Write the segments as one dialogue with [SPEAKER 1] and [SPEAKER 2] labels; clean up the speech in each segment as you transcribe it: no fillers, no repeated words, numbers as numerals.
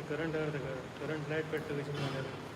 [SPEAKER 1] Current current light पेटतं कशी म्हणाले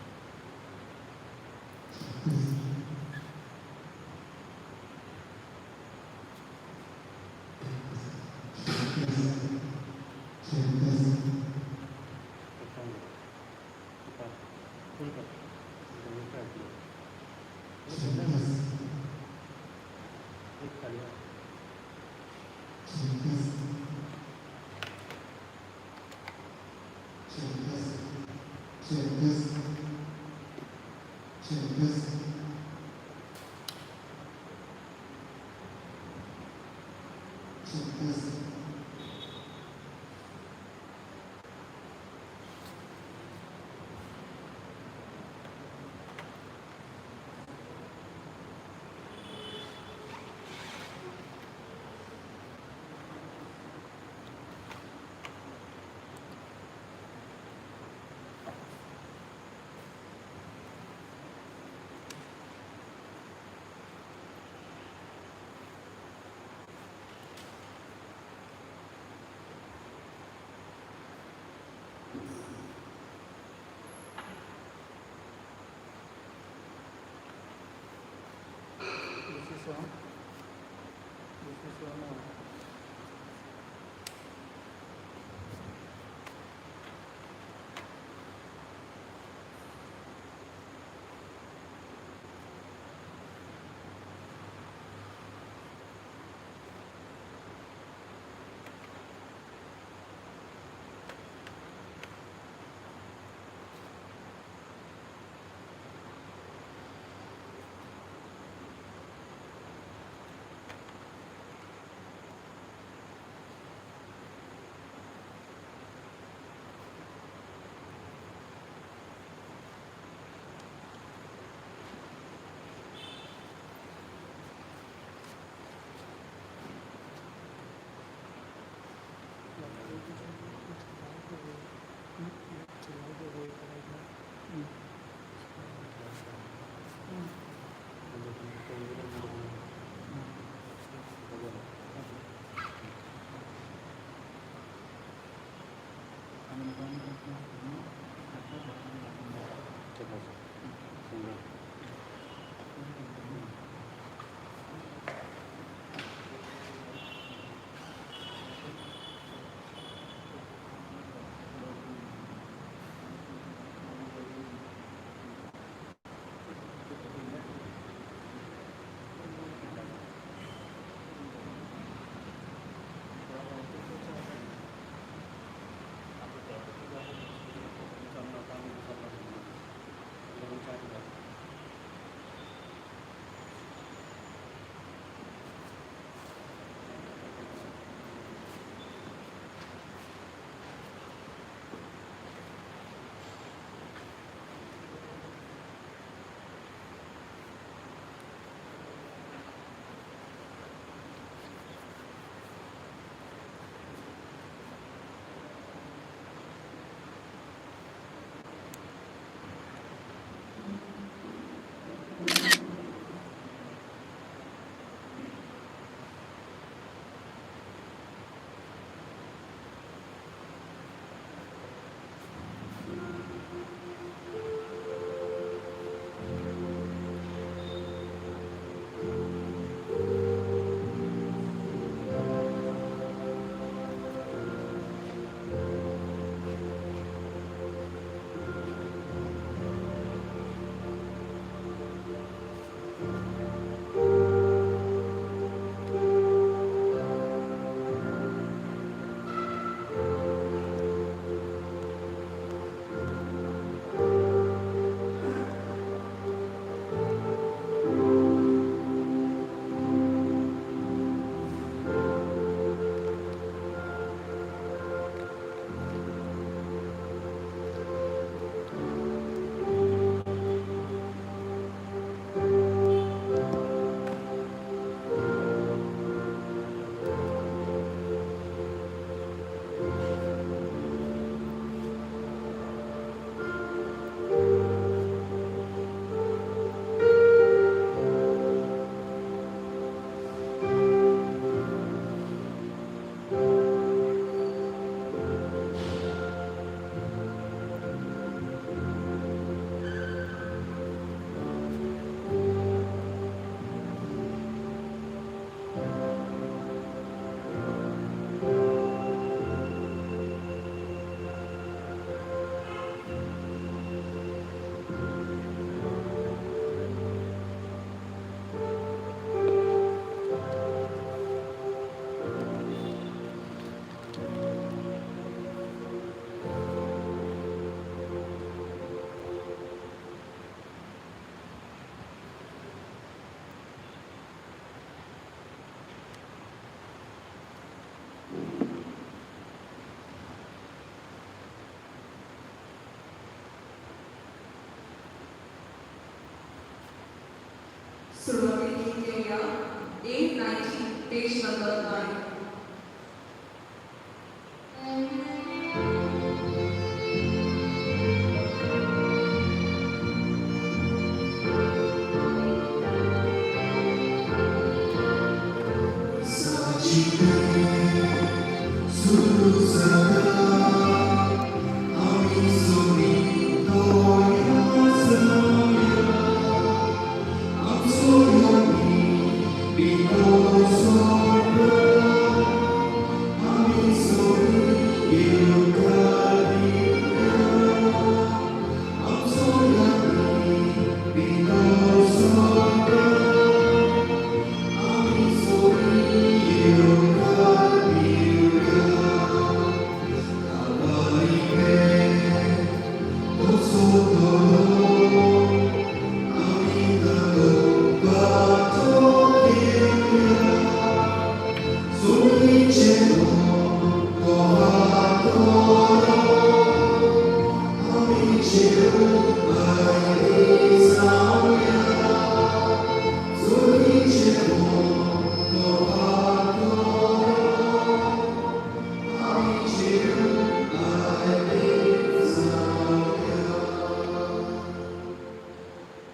[SPEAKER 2] सुरुवातीला घेऊया A90 page number 9.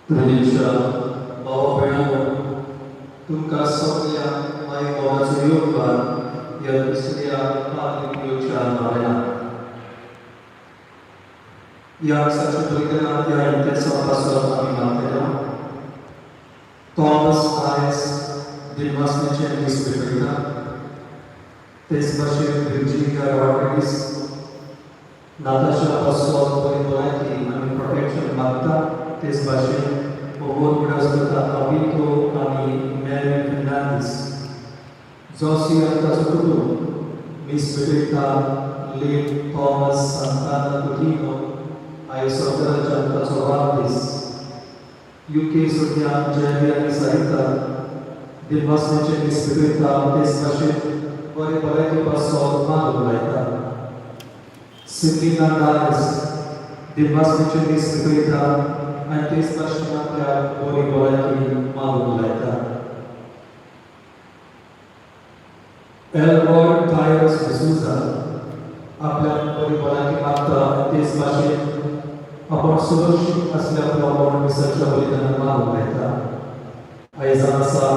[SPEAKER 3] Provincia Bawapayano, तुमका सगळ्या माय मोलाचो योगदान ह्या दुसऱ्या पातळीच्या नावान ह्या साच्या बलिदानात ह्या इतिहासापासून आम्ही मानतलो थॉमस आयस दिनवासनेचे निस्पृहता तेच भाशेन व्हर्जिनिया रॉड्रिगीस नाताशा पासून परिवाराची आम्ही प्रोटेक्शन मागता तेच भाशेन Obor Berdasarkan Abito kami Mary Fernandez Zosi Antasukutu Miss Bedrita Lee Thomas Santana Coutinho Ay Saudara Janta Sovardes UK Surya Jaya Sarita Dilmas Neche Miss Bedrita Tes Bashir Bore Bareke Pasol Malu Laita Cindy Nandales Dilmas Neche Miss Bedrita Antes Passionata Bori Bolaki Malu Laita Elroy Tyrus D'Souza आपल्या परिवाराची मागता तेच भाषेत आपण सुरक्षित असल्याप्रमाणे मिसळच्या बलिदानात मागून घेता आयजान आसा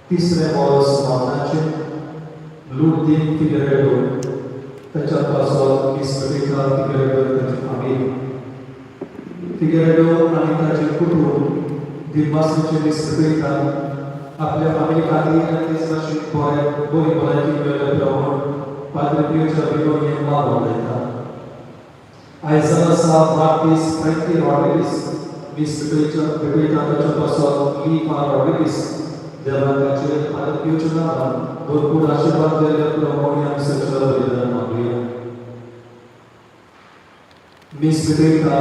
[SPEAKER 3] तिसरे वर्स मावनाचे लुडदीन फिगरेडो त्याच्या पासून मिसळीचा फिगरेडो त्याची आमी फिगरेडो आणि त्याचे कुटुंब दिमासचे मिसळीचा आपल्या फॅमिली खातीर आणि तेच भाशेत बरी भलायकी मेळ्ळ्याप्रमाणे Padre Pio Chabino in Maboleta. Aizana sa Martis Frankie Rodriguez, Miss Pepita Chapasol, Lee Par Rodriguez, Devanga Padre Pio Chabino, Burpur Ashirvan Delia Promonia Sexual Leader Maglia. Miss Pepita,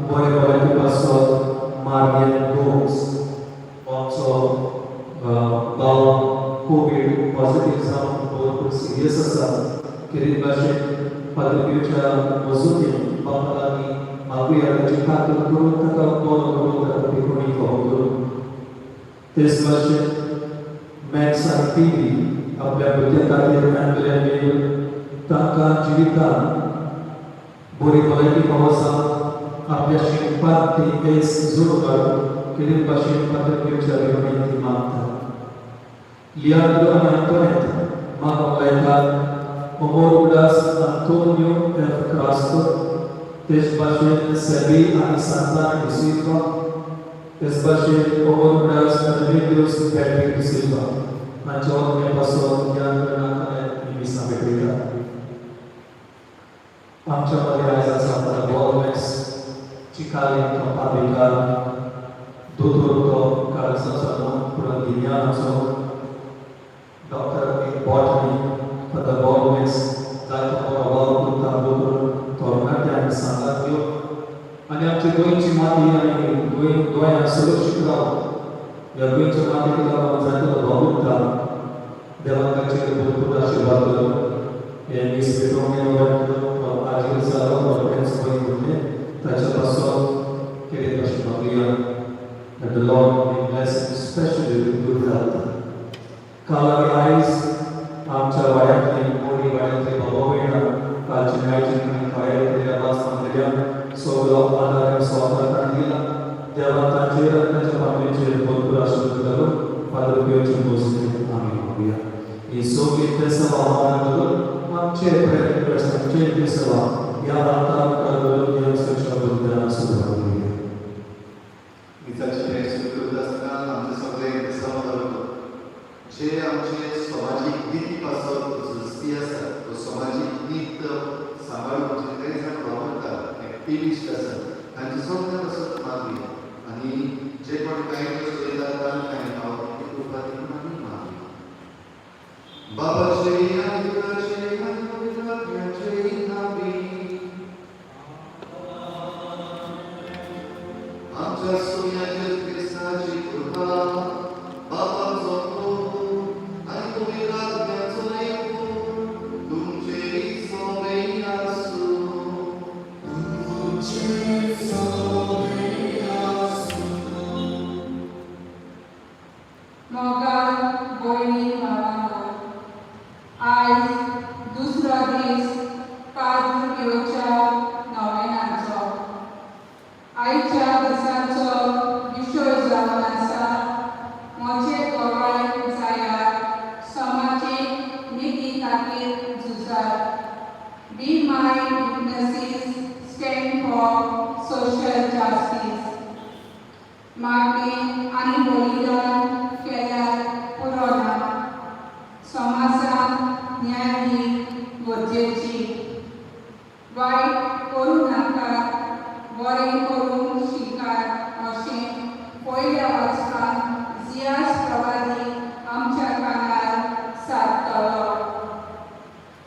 [SPEAKER 3] Boy Boy Pasol, Marian Gomes, also COVID positive sound. Serius asa kirim bashe padricha mozuti bapalani maguya jika turun taka bol taka bikuni kodo tes bashe max tv आपल्या बुद्धितातील अँबुलेंस ताका जीविता बोरी बोलायची पावसा आपल्या शिंपात ती S जोडकर cream bashe padricha विनंती मागता लियाड्रो आणि अंतोनेट Mahamlaita, Omorgudas Antonio F. Crasto, Tesbashe Sebi and Santa de Silva, Tesbashe Omorgudas Remedios Patrick de Silva, Manchon Mepaso, Yanaka, and Misa Petrita. Amcha Maria Santa Bolmes, Chicali, Capabica, Dotoro, Carasasano, Purandiniano, Dr. Botany, for the Bolmes, Dr. Borobal, Dr. Tornati, and Sangatio, and after going to Mati and going and solution, we are going to Mati on Zata Babuta, the Langachi, Buddha Shibato, and Miss Petronia, or Agil Salon, or Prince Boy, Tachapaso, Kereta Shimalia, that the Lord may bless देवा तांचे रत्नाच्या पापलेचे भरपूर आशीर्वाद करून पादर पियोचे बोसले आम्ही मागूया. ही सोबीत सभा आव्हान करून आमचे प्रयत्न सभा या वार्तावर करून या शिक्षाबद्दल सुरू करूया.
[SPEAKER 4] गीताची भेट सुरू करत असताना आमचे सगळे सहभागी जे आमचे सामाजिक नीतीपासून झुजती असतात तो सामाजिक नीत सांभाळून म्हणजे काही जण वावरतात ऍक्टिव्हिस्ट असतात त्यांची सगळ्या पासून मागली आणि जे पण काही गोष्ट येतात काही नाव कृपाने मागली बाबाचे आणि पुत्राचे आणि पवित्र आत्म्याचे नावे आमच्या सोन्याच्या ख्रिस्ताची कृपा बाबाचो प्रेम आणि पवित्र आत्म्याचो ऐकून तुमचे सगळे आसू.
[SPEAKER 2] मोगाल भयणी भावांनो, आयज दुसरो दीस पाद्र पियोच्या नोवेनाचो. आयच्या दिसाचो विशय जावन आसा म्हजे गोवाळे जायार समाजीक नीती खातीर झुजात. Be my witnesses, stand for social justice. मागणी आणि बलिदान केल्यार पुरो ना. समाजांत न्याय ही गरजेची. वायट करूं नाकात, बरें करूंक शिकात अशें पयल्या वाचकान जियास प्रवादी आमच्या कानार सादतलो.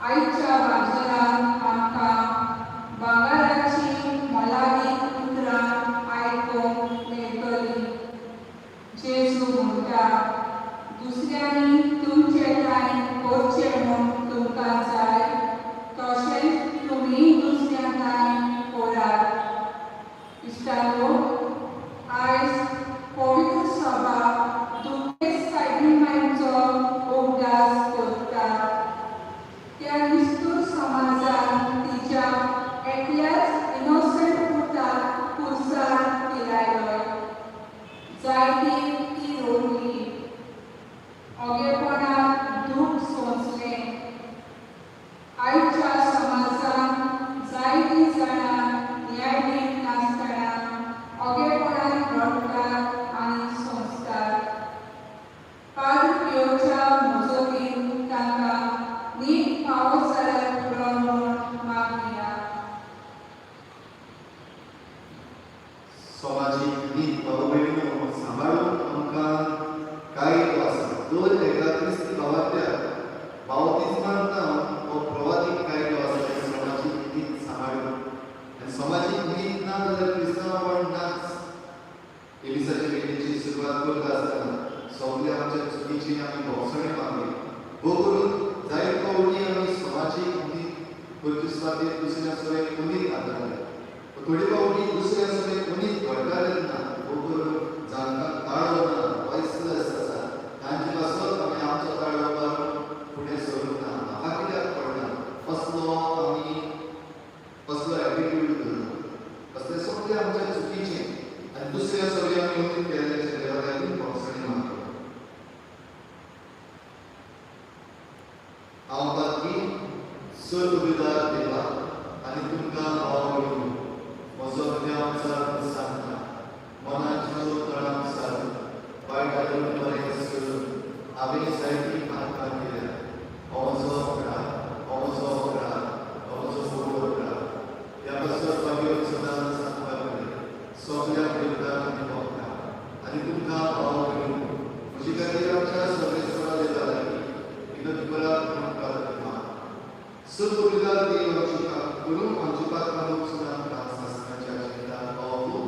[SPEAKER 2] आयच्या बाजारांत आमकां भांगाराची मोलादीक उतरां आयकूंक मेळटलीं. जेजू म्हणटा, दुसऱ्यांनी तुमचें कांय करचें म्हूण तुमकां जाय तशेंच तुमी दुसऱ्यां कांय करात. इश्टांनो, आयज पवित्र सभा दुखेस्त सायबिणीचो उपदास करता. त्या निस्तूर समाजान तिच्या एकल्याच इनोसंट पुताक कुर्सार पिरायलो. जायती ती रोवली. ओगेपणाक दूख सोंसलें. आयच्या समाजान जायतीं जाणां न्याय दीत नासतना ओगेपणान रडटात आनी सोंसतात. पाद्र पियोच्या मजतीन तांकां नीट पावस जाल्यार पुरो म्हूण मागया.
[SPEAKER 4] सामाजिक नीत भाव भयणींनो सांभाळून आमकां काय आसा दर एका क्रिस्ती भावार्थ्याक बावतिस्मांत हो प्रवादीक कायदो आसा ते सामाजिक नीत सांभाळून आनी सामाजिक नीत ना जाल्यार क्रिस्तांवपण नाच. एलिसाचे भेटीची सुरवात करता आसतना सगळ्या आमच्या चुकीची आमी भोवसणी मागली. भोव करून जायतो फावटी आमी सामाजिक नीत करचे सुवातेर दुसऱ्या सगळे उणीत आदारले. थोडी फावटी दुसऱ्या सगळे उणीत घडटालेच ना. भोव करून जांकां ताळो ना वॉयसलेस आसा तांचे पासत आमी आमचो ताळो मारून फुडें सरूंक ना. म्हाका कित्याक कळना असलो आमी असलो एटिट्यूड धरना. असले सगळे आमच्या चुकीचें आनी दुसऱ्या सगळे आमी उणीत केल्ल्याचें देवा लागून भोवसणी मागता. हांव बाकी सुविधा देवा आनी तुमकां भाव भयणींनो म्हजो देवांचा सांगता. मनाच्यो तळांनुसार वायट आदरून बरें करून हांवें जायतीं कामां केल्या. हो म्हजो अपराध, हो म्हजो अपराध, हो म्हजो मोठो अपराध. ह्या पासत मागीर सदांच सांगपाक लागलें सगळ्या विरोधात आमी भोगता. आनी तुमकां भाव भयणींनो म्हजे खातीर आमच्या सगळे सणा देवा लागीं विनंती करात म्हणून प्रार्थना माग. सुविधा देवाची करून आमची पात्रां लोक सुद्दां आमकां शासनाच्या आशिर्वादान पावो.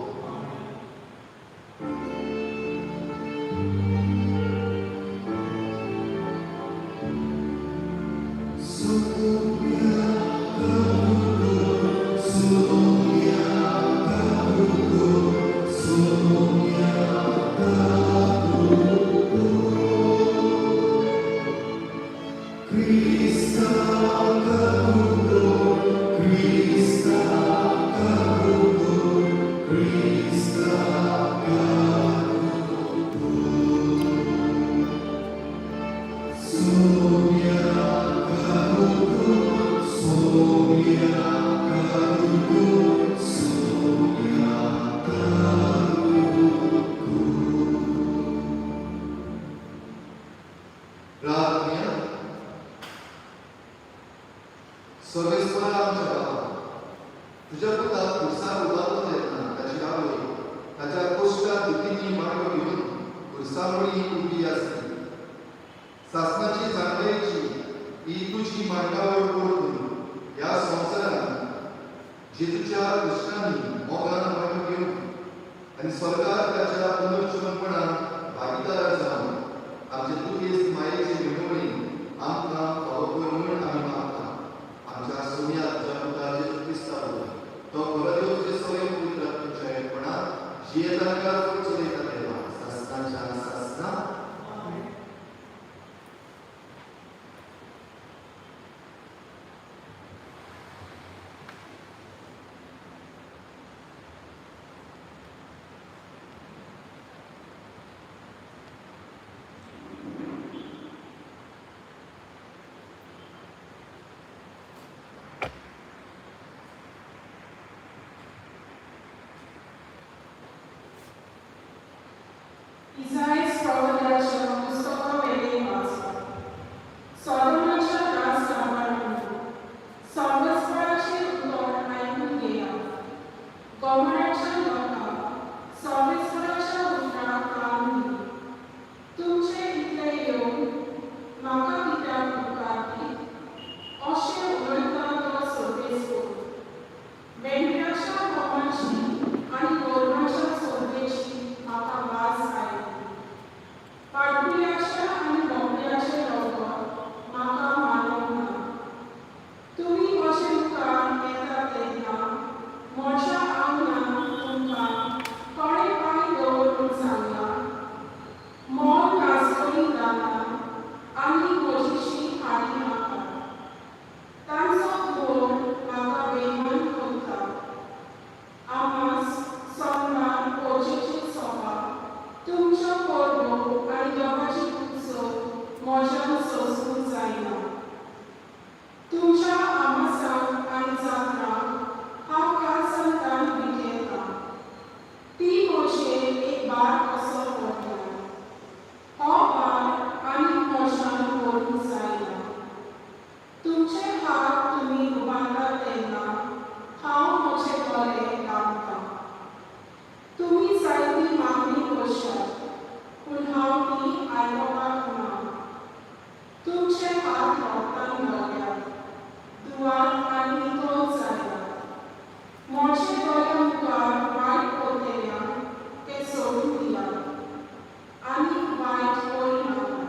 [SPEAKER 5] Krista,
[SPEAKER 4] खुर्सावळी उभी असते. शासनाची जाणवायची ही तुझी मांडावर पडून या संवसारात जेजूच्या कृष्णाने मोगान वाटून घेऊन आणि स्वर्गात त्याच्या पुनर्जीवनपणात भागीदार जाऊन आमचे दुखेस मायेचे विणवणी आमकां फावो म्हणून आम्ही मागता. आमच्या सोन्यात जन्मता जेजू क्रिस्तावर तो परदेव जे सवय पवित्र आत्म्याच्या एकपणात जियेतांका चलयता देवा शासनाच्या शासना.
[SPEAKER 5] Izaías prowadzenia puस्तकावेले वाचता. सॉलोमनच्या राजकारभारामध्ये सर्वस्वराचे उतर ऐकून घेया. गोमराच्या लोकांक सर्वेश्वराच्या उतराक कान दी. तुमचे इतले येवन म्हाका कित्याक उपकारली अशें उलयता तो सर्वेस्वर. मेंढराच्या होमाची आनी गोरवांच्या सोर्बेची म्हाका वास आयली. पाडकुल्याचे आनी बोकड्याचे रगत म्हाका मानूंक ना. तुमी अशें मुखार येता तेन्ना म्हज्या आंगणांत तुमकां कळे पाणी दवरून सांगलां. मोल नासतली दाना आनी म्हजीशी हाडी नाका. तांचो धोर म्हाका बेमान करता. आमास सोमवार पोरचेची सोपा तुमच्यो परबो आनी देवाची उत्सव म्हज्यान सोंसूंक जायना. तुमच्या आमासाक आनी जात्रांक हांव काळसंतान विटयता. ती म्हजेर एक बार कसो पडटा. हो बार आनी म्हज्यान व्हरूंक जायना. तुमचे हात तुमी उबारता तेन्ना हांव म्हजे गळे लावतां. तुमी जायती मागणी करशात पूण हांव ती आयकोपाक ना. तुमचे हात रोगतान भरल्यात. दुवार आनी नितळ जाल्यात. म्हजे दोळे मुखार वायट पडटल्यान ते सोडून दियात आनी वायट पळयनाका.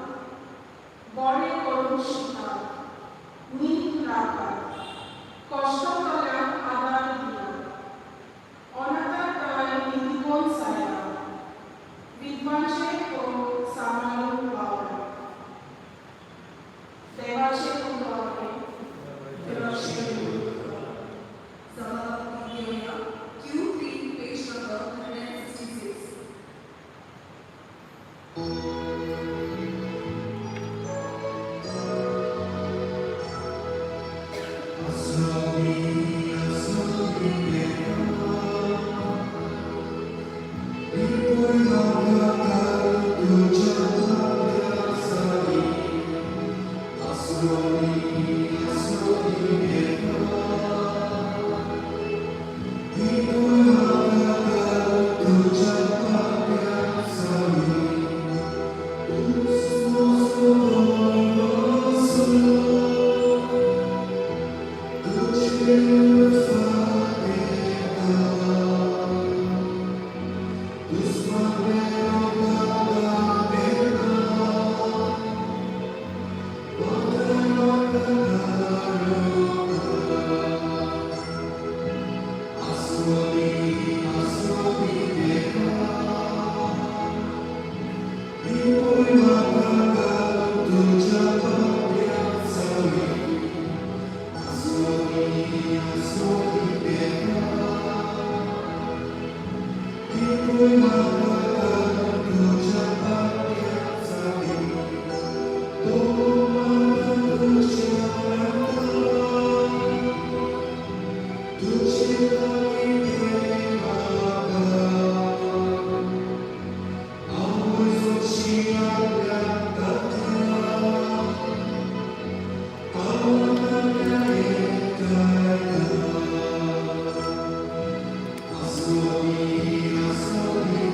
[SPEAKER 5] बरें करूंक शिकात. नीट राखात. कश्टकऱ्यांक आदार दियात. अनाथांताय नितिकोन जायात. विधवांचे कोण सांबाळून वावरात. देवाचे उतरावणे.
[SPEAKER 2] देवाचे सभापती घेऊया. Q3 page number 166.
[SPEAKER 6] Asoli, asoli,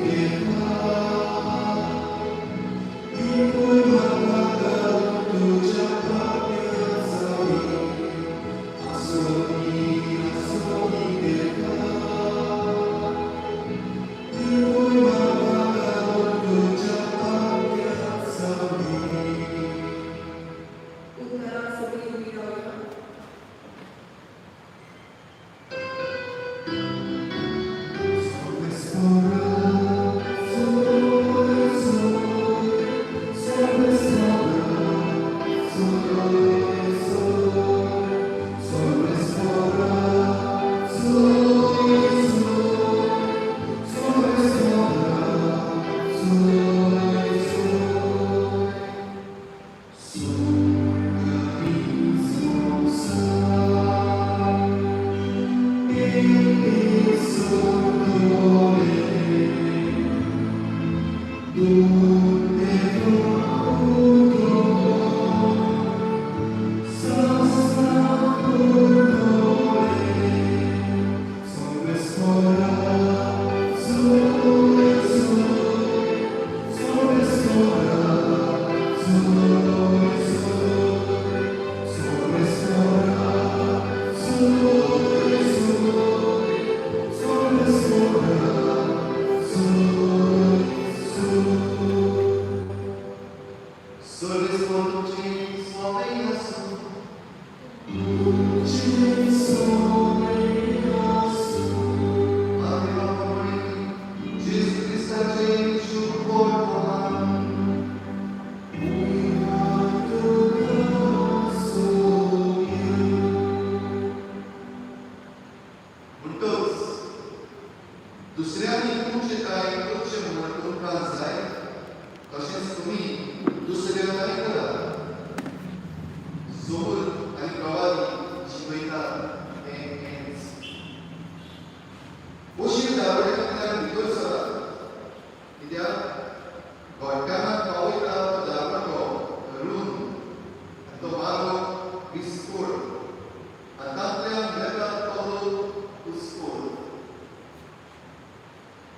[SPEAKER 4] दुसऱ्यांनी तुमचे काय करचे म्हणून तुमकां जाय तशेंच तुमी दुसऱ्याक काय करा जोर आनी प्रवादी शिकयता हेंच उशीर दावड्याच्या भितर सरा कित्याक गोठ्यानाक पावयता तो दावडो धरून आनी तो मारो विस्फोट आनी तांतल्यान येता तो हुस्फोट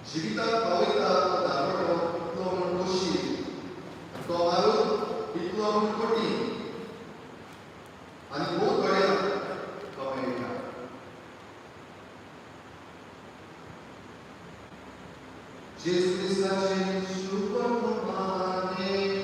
[SPEAKER 4] जिविताक पावयता तो दावडो इतलो म्हूण उशीर तो मारून इतलो म्हूण कठीण आनी खूब गड्यांक तो मेळटा जेजू क्रिस्ताचे शुभ नामे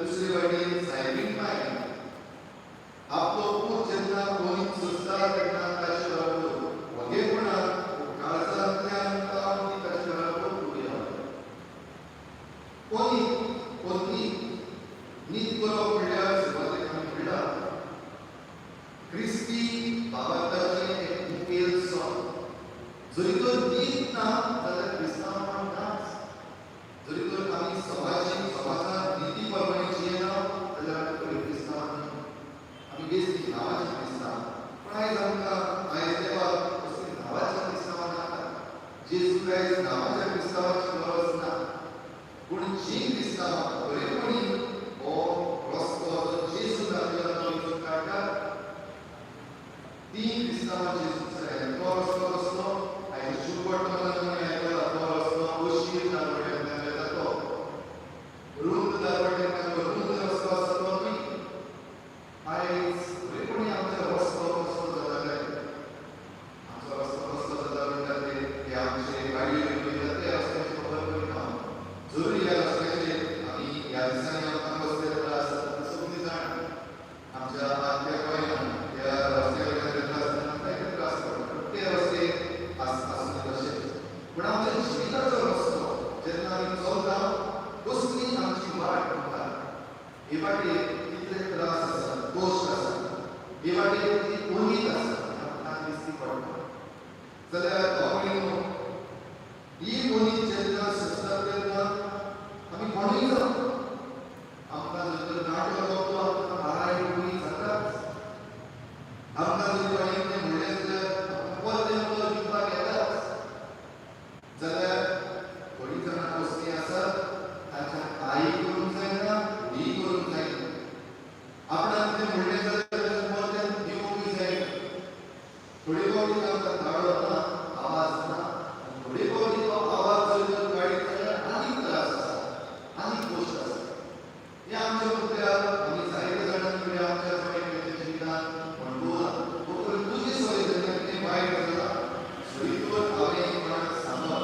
[SPEAKER 4] दुसरे वाटेन सायबीण माय जेन्ना कोणी सुस्ता तेन्ना ताचे बरोबर वगेपणान काळजांतल्यान ती ताचे बरोबर उडी रावता. कोणी कोणी न्हीद करप म्हणल्यार सुवातेक आमी म्हणटा क्रिस्ती भावार्थाचें एक मुखेल सॉंग. जरी तर न्हीद ना जाल्यार क्रिस्तांवां नाच. जरी तर आमी समाजांत नीती प्रमाणे जियेना जाल्यार आमी खरे क्रिस्तांव न्ही. आमी बेश्टी नांवाचे क्रिस्तांव. पूण आयज आमकां आयज देवाक कसली नांवाच्या क्रिस्तांवां नाका. जेजू क्रायस्ट नांवाच्या क्रिस्तांवाची गरज ना. पूण जीं क्रिस्तांवां खरेपणी हो रस्तो जो जेजून दाखयला तो वचून काडटात तीं क्रिस्तांवां जेजूच जाय. तो रस्तो कसलो? आयज शुभवर्तमानांत आमी आयकला तो रस्तो अशीर दारवट्यांतल्यान येता तो. रुंद दारवट्यांतल्यान रुंद रस्तो आसा तो न्ही. आयज खरेपणी आमचो रस्तो कसलो जाला काय? आमचो रस्तो कसलो जाला म्हणटा ते आमचे गाडयो वयता ते रस्त्याची खबर पडटा. जर ह्या रस्त्याचेर आमी ह्या दिसांनी आमकां कसले त्रास जाता ते सगळीं जाणा. आमच्या आदल्या गोंयांत ह्या रस्त्या वयल्यान येता आसतना जायते त्रास पडटा. ते रस्ते आसले तशेच. पूण आमच्या जिविताचो रस्तो जेन्ना आमी चलता कसली आमची वाट पडटा. हे वाटेक कितले त्रास आसा, दोश आसा, हे वाटेक कितली उणीद आसा आमकां दिसती पडटा. जाल्यार हो ही उणीद जेन्ना सुचता तेन्ना आमी कोणूय जावं आमकां जर नाटो लागलो आमकां हाराय उणी जाताच. आमकां जर कोणें कितें म्हणलें जाल्यार परतें उतर दिवपाक येताच. जाल्यार थोडीं जाणां कसलीं आसात तांच्या आई करूंक जायना, ही करूंक जायना. आपणाक कितें म्हणलें जाल्यार ताचें परतें दिवंकूय जायना. थोडे फावटी आमकां धाडो ना, आवाज ना. थोडे फावटी तो आवाज जर गाडीत जाल्यार आनीक त्रास आसा, आनीक गोश्ट आसा. हे आमच्या मुद्द्यार आमी जायते जाणांनी फुडें आमच्या सवयीच्या जिवितांत म्हणटोला. तुजी सवय जेन्ना कितें वायट जाता जरी तर हांवें कोणाक सांगप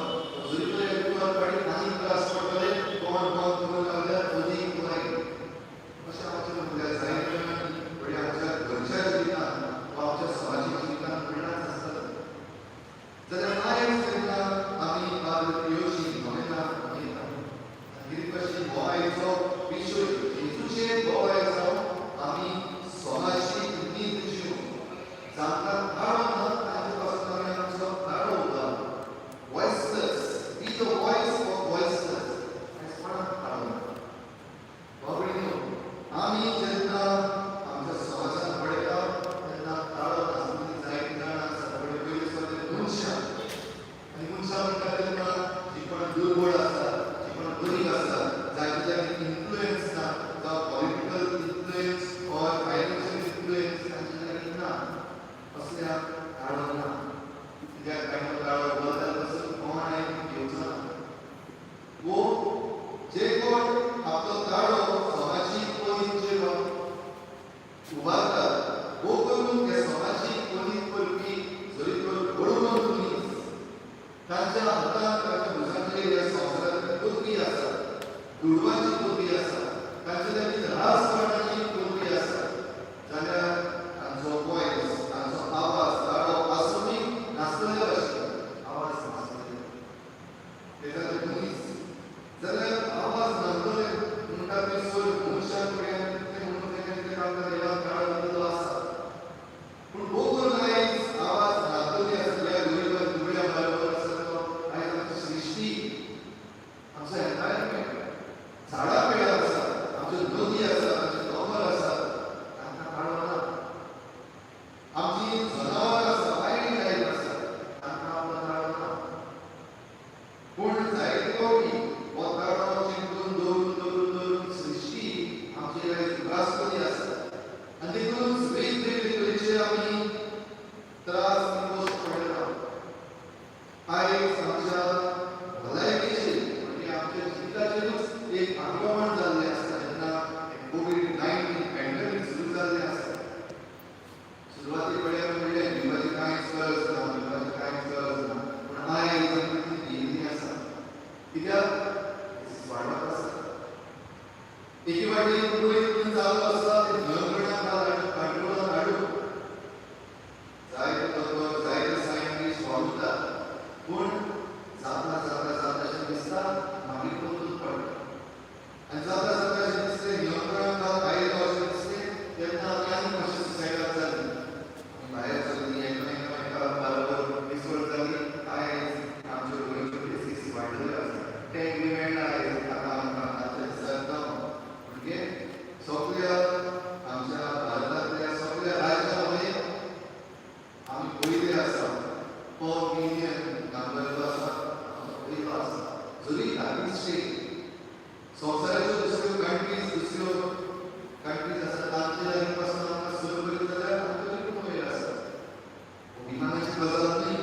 [SPEAKER 4] जरी तर एकूच गाडीत आनीक त्रास पडटले तोंड बंद करून लागल्यार अदीक वायट. अशें आमच्या मुद्द्यार जायते जाणांनी फुडें आमच्या घरच्या जिवितांत वा आमच्या समाजीक जिवितांत परिणाम आसतले. जाल्यार आयज जेन्ना आमी पाद्र पियोशी नोवेनांत मनयता आनी कशी हो आयचो विशय जेजूचेर हो आयचो आमी समाजीक नीत जिवंक जांकां धाडो ना तांचे पासून आमी आमचो धाडो उबारप. Voiceless be the voice of voiceless. आयज कोणाक धाडो ना. बाबडीनो आमी जेन्ना आमच्या समाजांत पळयता तेन्ना धाडो नासतना जायतीं जाणां आसात. पयलीं सुद्दां मनशां आनी मनशां म्हणटा तेन्ना जीं कोण दुर्बळ आसा, जीं कोण गरीब आसा, जांचे लागीं इन्फ्लुएन्स ना जावं political influence or financial influence तांचे लागीं ना असल्याक धाडो ना. कित्याक काय तो धाडो बदल पासून कोण आयकून घेवचो ना. वो जे कोण आपलो धाडो समाजीक पळींचेर उबारतात वो करून हे समाजीक पळींत करपी जरी तर बळवंत मनीस तांच्या हातांत तांच्या भुजाचेर ह्या संवसारांतली पदवी आसा, दुडवाची पदवी आसा, तांचे लागीं राजकारणाची पदवी आसा. जाल्यार तांचो वॉयस, तांचो आवाज धाडो आसुनी नासलेले भाशेन आवाज नासलेले. ते जाले मनीस. जाल्यार आवाज नासलेले म्हणटा ते सोय मनशां फुड्यान ते म्हणून तें तांकां देवान धाडो दिल्लो आसा. पूण भोगून आयज आवाज नासलेले आसल्या गरीबां दुबळ्या बायलांवर आसा तो आयज आमची सृश्टी आमचो एनवायरमेंट झाडां पेडां आसा, आमच्यो नदी आसा, आमचे दोंगर आसा तांकां धाडो ना. आमची जनावरां आसा, वायल्ड लायफ आसा तांकां आपलो धाडो ना. पूण जायते फावटी हो धाडो चिंतून दवरून दवरून दवरून सृश्टी आमची आयज त्रासपदी आसा. आनी देखून वेगवेगळे तरेचे आमी त्रास आनी गोश्ट पळयता. आयज आमच्या भलायकेचेर म्हणजे आमच्या जिविताचेरूच एक आक्रमण जाल्लें आसा. जेन्ना कोविड-19 पॅन्डेमीक सुरू जाल्लें आसा. सुरवाते कडेन म्हणलें देवाची कांयच गरज ना, देवाची कांयच गरज ना. पूण आयज आमी ती भियेल्लीं आसा. कित्याक वाडत आसा. एके वाटेन पळयत चालू आसा सगळ्या आमच्या भारतातल्या सगळ्या राज्यांमध्ये आम्ही पयले आसा तो युनियन गांभीर्य आसा पयलो आसा जरी धार्मीक स्टेट संवसाराच्यो दुसऱ्यो कंट्रीज आसा तांचे लागीं पासून आमकां सुरू करीत जाल्यार आमकां खूब वेळ आसा अभिमानाची गजाल न्ही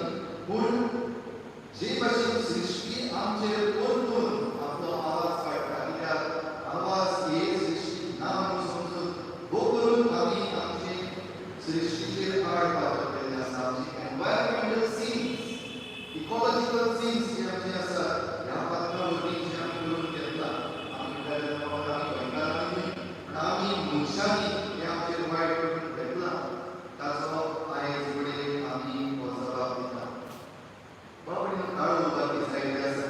[SPEAKER 4] पूण जे भाशेन सृश्टी आमचेर परतून आपलो आवाज काडटा कित्याक आवाज हे सृश्टी ना म्हणून समजून भोव करून आमी आमचे सृश्टीचेर आड पावत केल्ले आसा आमची एनवायरमेंटल सीन्स इकॉलॉजिकल सीन्स जे आमचे आसा ह्या पात्रां वरवीं जे आमी करून घेतला आमी आमी मनशांनी हे आमचेर वायट करून घेतला ताचो आयज फुडें आमी हो जबाब दिता बाबडीन काळो उबारपी जायते आसा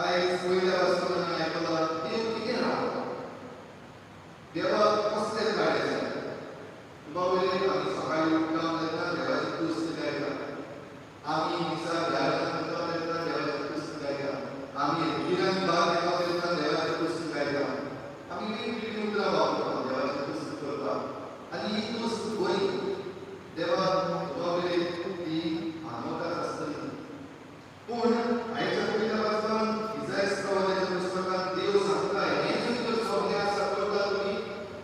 [SPEAKER 4] आयज पयल्या पासून आमी आयकलां देव कितें रावता देवाक कसले गाडे जाय बाबडे आमी सकाळीं उठ्ठां तेन्ना देवाची तुस्त गायता आमी दिसा घरांत वता तेन्ना देवाची तुस्त गायता आमी किरण भाग घेता तेन्ना देवाची तुस्त गायता आमी वेगवेगळी उतरां वापरता देवाची तुस्त करपाक आनी ही तुस्त बरी देवाक बाबडे ती आमोदार आसतली पूण आयच्या पयल्या वाचन इसायास प्रवाद्याच्या पुस्तकांत देव सांगता हें जरी तर सगळें आसा करता तुमी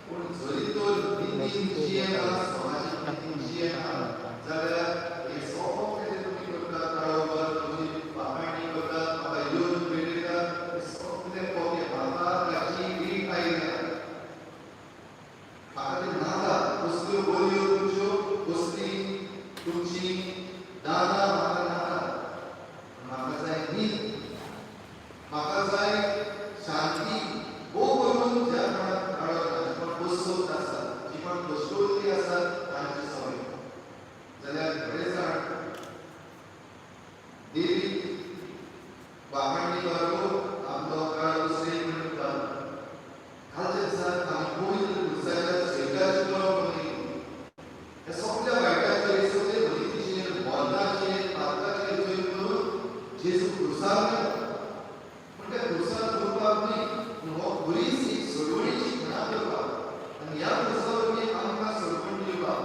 [SPEAKER 4] पूण जरी तर नितीन जियेना समाजीक नितीन जियेना जाल्यार हे सगळें कितें तुमी करतात काळोबर तुमी पाखाणी करतात म्हाका येवन भेटयतात हे सगळें पोगे म्हाका ताची वीट आयल्या म्हाका तें नाका कसल्यो बोलयो तुमच्यो कसली तुमची दादा म्हाका नाका म्हाका जाय न्हीद म्हाका जाय शांती भोव करून ज्या कोणाक काळोख जी कोण बसोत आसा जी कोण बसोवली आसा तांची सवय जाल्यार बरें जाण देवी वाखाणणी वारून आपलो काळ दुसरे म्हणटा कालच्या दिसाक आमी पयलीं दिसाच्या सैताची बरोबर म्हणली हे सगळ्या वायटाचेर सगळे भलितीचेर बोल्दाचेर पातकाचेर जैन करून जेजू क्रुसार पूण त्या क्रुसार करपाक न्ही पूण हो बरीच एक सोडवणेची घटना करपाक आनी ह्या क्रुसा वरवीं आमकां सोडवण दिवपाक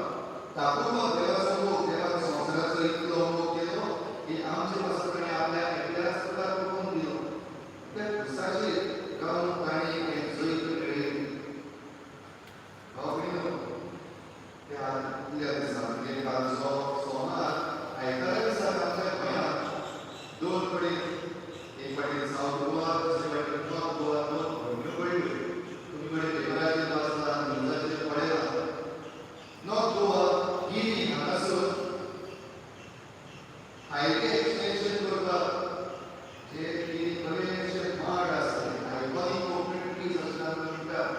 [SPEAKER 4] तातूंत हो देवाचो मोग देवान संवसाराचो इतलो मोग केलो की आमचे पासून आपल्या एकल्याच पुता करून दिलो त्या क्रुसाचेर रावन ताणें हें जैत मेळयलें भावभयणीनो त्या आदल्या दिसा म्हणजे कालचो सोमार आयतारा दिसा आमच्या गोंयांत दोन कडेन एक वाटेन सावथ गोवा दुसरे वाटेन नॉर्थ गोवा दोन भुरग्यो पडल्यो तुमी कडेन पेपराचेर वाचला न्यूजाचेर पळयलां नॉर्थ गोवा गिनी हांगासर हायवे एक्सटेंशन करपाक जे की बरेचशे माड आसले आयकॉनिक कोऑपरेटिव्ह असतात म्हणटात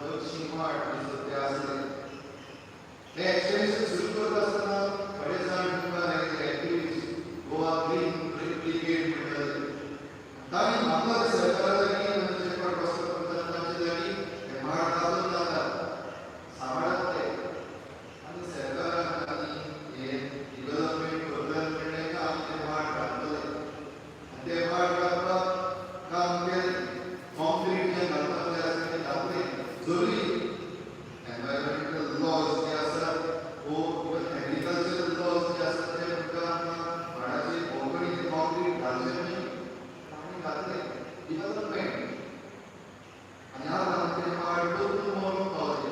[SPEAKER 4] दोनशी माड सद्या आसले हे एक्सटेंशन सुरू करता आसतना थोडे जाण तुमकां लायक एक्टिव्हिस्ट गोवा ग्रीन ब्रिगेड म्हणटाले तांणी म्हाका सरकारा लागीं म्हणजे कोण वस्त करतात तांचे लागीं हे माड काडून नाकात सांबाळात ते आनी सरकारान आनी हे डेव्हलपमेंट करतात म्हणलें का आमी ते माड काडटले आनी ते माड काडपाक काम केलें कॉन्क्रीट जें घालपाक जाय आसा तें घातलें जरी एनवायरमेंटल लॉज जे आसात वो इवन एग्रीकल्चरल लॉज जे आसात ते तुमकां माडाची भोंवतणी कॉन्क्रीट घालचें न्ही तांणी घातलें डेव्हलपमेंट आनी आज आमचे माड बदलून मरून पावले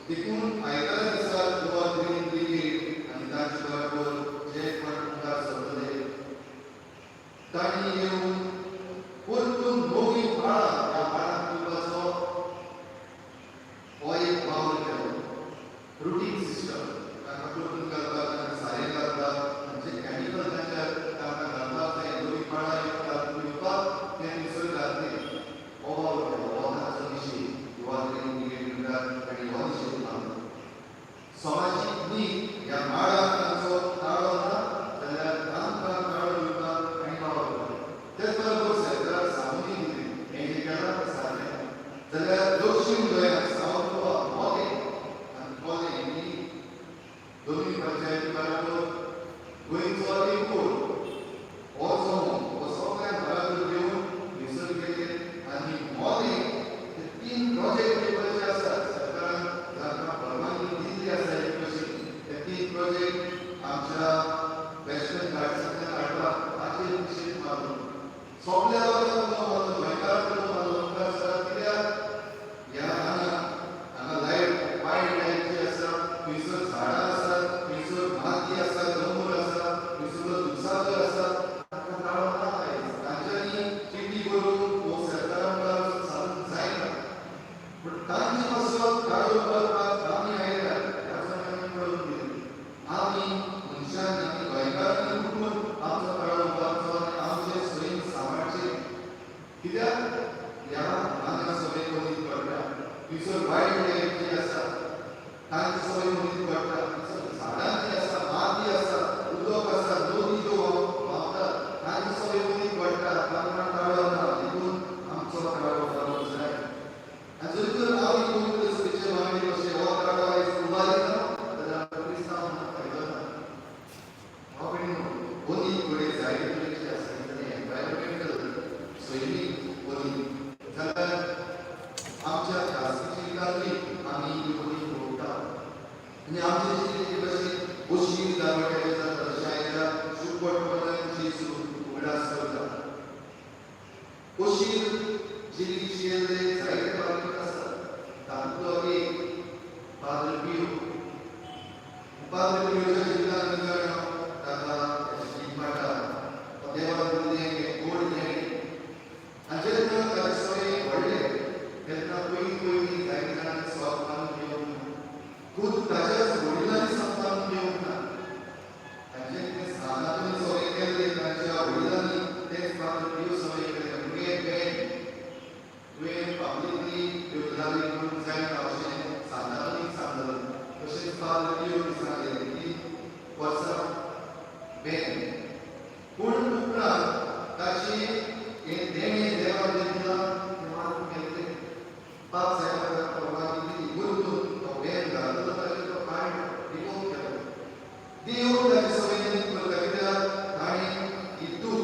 [SPEAKER 4] देखून आयतारा दिसा गोवा ग्रीन ब्रिगेड आनी तांचे बरोबर जे कोण मुखार सरतले तांणी येवन परतून मोगी पाळा ह्या पाळाक दिवपाचो हो एक वावर केलो रुटीन सिस्टम तांकां परतून घालपाक तांकां सारें घालपाक म्हणजे कॅमिकल तांच्या तांकां घालपाक जाय दोनी पाळा दिवपाक तें निसर्ग घातलें हो वावर केलो हो तांचो निशेध गोवा ग्रीन ब्रिगेड म्हणटात तांणी हो निशेध मारलो समाजीक न्हीद ह्या माडाक तांचो ताळो ना जाल्यार तांकां ताळो दिवपाक आनी वावर केलो तेच बरोबर सरकार सांगून दिलें हें जें केलां तें सारकें जाल्यार दक्षिण गोंयांत सावथ गोवा मोले आनी मोले ही दोनूय पंचायती बरोबर गोंयचो एकूण हो समूह हो सगळ्या घरांत घेवन निसर्ग गेले आनी मोले ते 3 तांची पासून काढून करपाक आमी आयल्या ह्या सगळ्यांनी कळून दिली आमी मनशांनी आमी गोंयकारांनी उठून आमचो काळो उबारचो आनी आमचे सोयीन सांबाळचे कित्याक ह्या आमच्या सगळे मदीं पडटा थंयसर वायट वेळ जी आसा तांची सवय मदीं पडटा थंयसर झाडां जी आसा माती आसा उदक आसा नदी ज्यो व्हांवता तांची सवय मदीं पडटा तांकां काळो ना देखून आमचो काळो जावंक जाय आनी जरी तर आमी पवित्र सभेचे वांगडी कशे हो काळो आयज उबारिना जाल्यार क्रिस्तांव म्हणून फायदो ना हांव म्हणून कोणी कडेन जायते तरेचे आसा तांणी एनवायरमेंटल सैमीक कोणी जाल्यार आमच्या खासगी जिवितांतली आमी ही कोणी पळोवता आनी आमचे जिवीत कशें उशीर दारवट्याचे जाता शाळेच्या शुभपटपणांची उगडास करता उशीर जिवीत जायते बाबतींत आसा तातूंतलो एक पाद्र पियो पियोच्या जिवितांत निगळ ताका तेची पाटा देवान दिल्लें एक गोड देण आनी जेन्ना ताचे सवय व्हडले तेन्ना पयलीं जायते जाणांनी स्वार्थान घेवंक ना खूब ताच्याच वडिलांनी सांबाळून घेवंक ना तांचे कितें सानातून सवय केल्ली तांच्या वडिलांनी तेच पाद्र पियो सवय केल्या तुवें पब्लिकली देवदारी करूंक जायना अशें सादारणीक सांगलें तशेंच पाद्र पियो सांगलें की वर्सां बेन पूण उपरांत ताची हें देणें देवान दिलां तें मारून गेलें पाप सायबाक परवानगी दिली गुंतून तो बेन घाललो ताचेर तो कांय रिमूव केलो देव ताचे सवयीन करता कित्याक ताणें हितून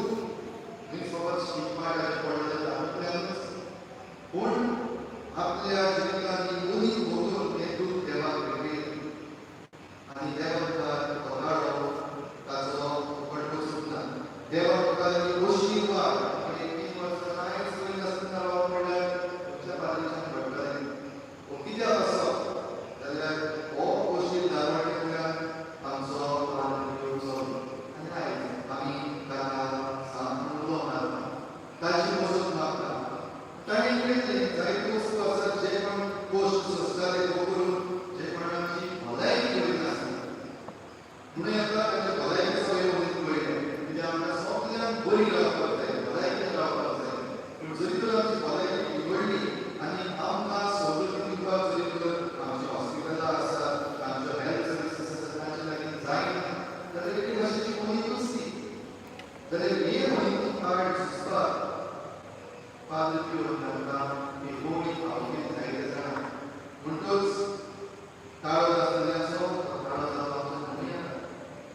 [SPEAKER 4] खंय फकत शिकपाक पडलें तातूंतल्यानूच पूण आपल्या जिवितांनी उणी भोगून हें दूत देवाक भेटयलें आनी देवाक तो काळो ताचो फुकट वचूंक ना देवाक तुका उशीर वाड 3 वर्सां कांयच करिनासतना रावप म्हणल्यार तुमच्या पालयेच्यान घडटलें पूण कित्याक असो जाल्यार हो उशीर दारवट्यातल्यान आमचो पालक घेवचो आनी आयज आमी ताका सांगून उलो मारता ताची मजत मागता ताणें केल्लें जायत्यो वस्तू आसात जे कोण पोस्ट संस्कारीत करून जे कोणाची भलायकी बरी नासता म्हणून आतां ताचे भलायकी सवय मदीं पळयलें कित्याक आमकां सगळ्यांक बरी रावपाक जाय भलायकेन रावपाक जाय पूण जरी तर आमची भलायकी बिगडली आनी आमकां सवलती दिवपाक जरी तर आमची हॉस्पिटलां आसात आमच्यो हेल्थ सर्विसीस आसात तांचे लागीं जायना जाल्यार एके भाशेची कोणी नुस्ती जाल्यार हे म्हणून कार्ड सुचपाक पाद्र पियो आमकां ही कोणी आवडीन जायते जाणा म्हणटूच काळो आसतल्याचो काळो जावपाचो न्हय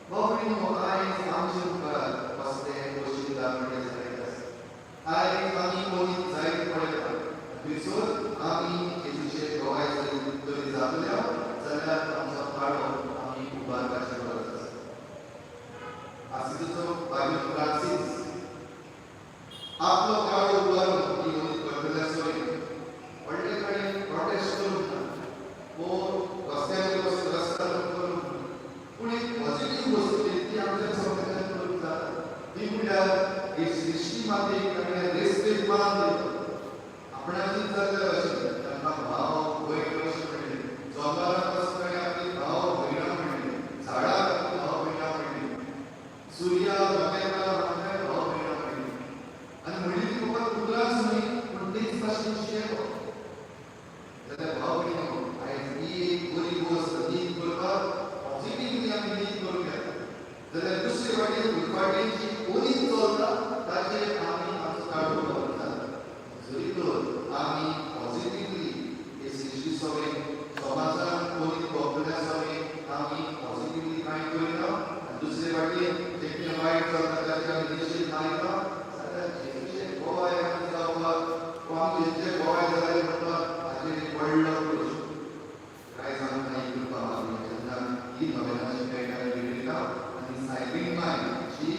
[SPEAKER 4] बाबडीनो आयज आमचे मुखार कसले उशीर दारवटे जायत आसा आयज आमी कोणी जायत पळयता थंयसर आमी जेजूचे गोवाय जरी जातल्यो जाल्यार आमचो काळो आमी उबारपाची गरज आसा आसिचो बायल फ्रांसीस आपलो काळो उबारून ती मदीं करतल्या सवयीन व्हडले कडेन प्रोटेस्ट करूंक ना वो रस्त्यार रस्ता करूंक ना पूण एक पॉझिटीव वस्तू ती आमच्या समाजान करूंक जाता ती म्हणल्यार एक सृश्टी मातेक ताणें रेस्पेद मान दिलो आपणाचीच जाल्यार अशें तांकां भाव भयण अशें म्हणलें जंगलांत वचपाक आपली भाव भयणां म्हणली झाडाक आपली भाव भयणां म्हणली सुर्या नखेत्रां आपल्या भाव भयणां म्हणली आनी म्हणली ती फकत उतरांच न्हय पूण तेच भाशेन शियेलो जाल्यार भाव भयणो आयज ही एक बरी गोश्ट नीत करपाक पॉझिटिव्हली आमी नीत करूंक येता जाल्यार दुसरे वाटेन उलफाटेची कोणीच चलता ताचेर आमी आमचो काळो उबारून जाता जरी तर आमी पॉझिटिव्हली हे सृश्टी सवय समाजान कोणी भोगतल्या सवय आमी पॉझिटिव्हली कांय करिना आनी दुसरे वाटेन जे कितें वायट चलता ताचेर आमी निशेध मारिना जाल्यार जेजूचे गोवाय आमी जावपाक वा आमी जेजूचे गोवाय जाले म्हणपाक हाचेर एक व्हडलो प्रश्न कांय आमकां ही कृपा मागली जेन्ना ही नव्याची पेटान भेटयता आनी सायबीण माय जी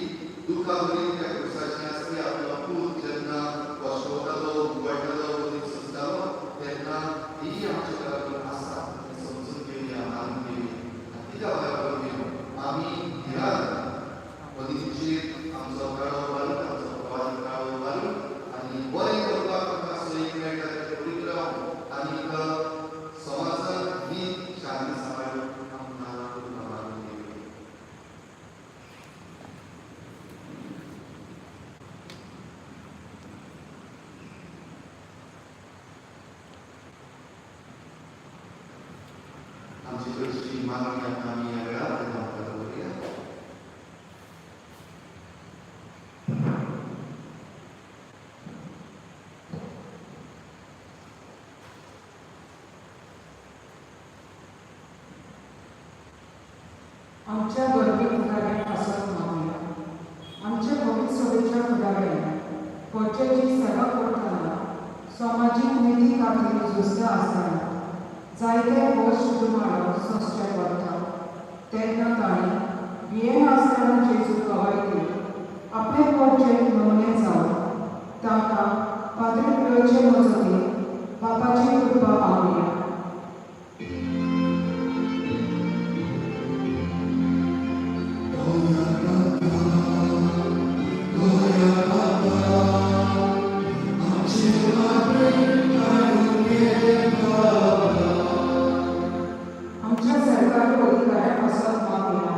[SPEAKER 4] दुखां बरी त्या क्रुसाची आसली आपलो पूत जेन्ना कोश्टवतालो उगडटालो मदीं सुचतालो तेन्ना ही आमच्या घरांत आसा समजून घेवया मानून घेवया आनी कित्याक लागून घेवया आमी धिरान मदींचेर आमचो काळो घालून आमचो प्रवास काळो घालून आनी बरें करपाक आमकां संय मेळटा तें करीत रावूं आनी आमची चर्चची मागणी आता आम्ही या वेळात करूया.
[SPEAKER 6] आमच्या गरबी फुडाऱ्यांपासून मागूया. आमच्या भविष्य सभेच्या फुडाऱ्यांनी गोंयचेची सेवा करतना सामाजीक निधी खातीर झुजता आसतना जायते गोश्ट जुमाडो सोंसचे पडटा. तेन्ना तांणी भियेन आसतना जेजू कवायती आपले पोटचें नवलें जावन तांकां पाद्री पियोचे मजती बापाची कृपा मागुया. आमच्या सरकारी अधिकाऱ्यांपासून मागुया.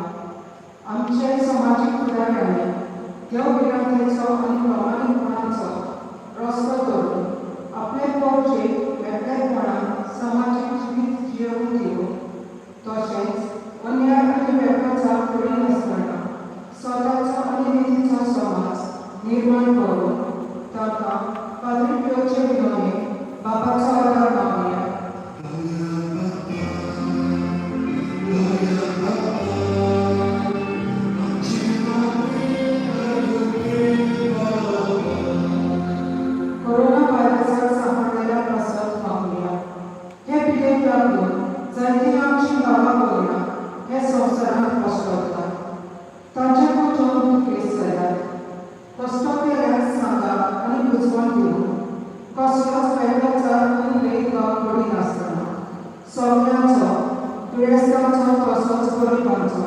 [SPEAKER 6] आमचे समाजीक फुडाऱ्यांनी देव विरांतेचो आनी प्रामाणीकपणाचो रस्तो धरून आपले पोटचे वेगळेपणान समाजीक जिवीत जियोवन दिवून तशेंच अन्याय आनी वेपाचार फुडें नासतना स्वताचो आनी नितीचो समाज निर्माण करून तांकां पाद्री पियोचे विनोदी बापाचो आदार मागुया. कोरोना व्हायरसाक सांबाळलेल्या पासत मागुया. हे पिडेक लागून जायतीं आमची गांवां भोंवडां हे संवसारांत पसरतात. तांचे कुटूंब दुखेस्त जाल्यात. कश्ट केल्यार सांगात आनी बुजवण दिवून कसलोच वेगळोचार आनी भेदभाव करिनासतना सगळ्यांचो दुयेंसांचो तसोच गरिबांचो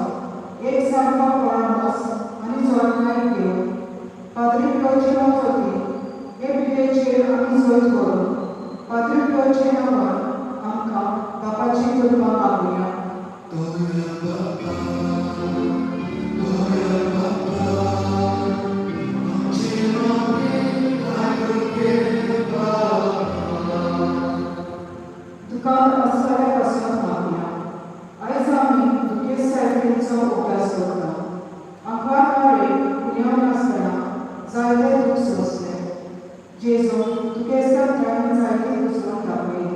[SPEAKER 6] एक सारको परामर्श आनी जतनाय घेवन पाद्री पियोची मजती हे पिडेचेर आमी जैत करून पाद्री पियोचे नांवान आमकां बापाची कृपा मागुया. दुकान असलेल्या पासून मागुया. आयज आमी दुखेस्त सायटीचो अभ्यास करता. आंकवारवाडे पुण्यान आसतना जायते दूख सोंसले. जेजून दुखेस्तांतल्यान जायती दुसरोन दाखयली.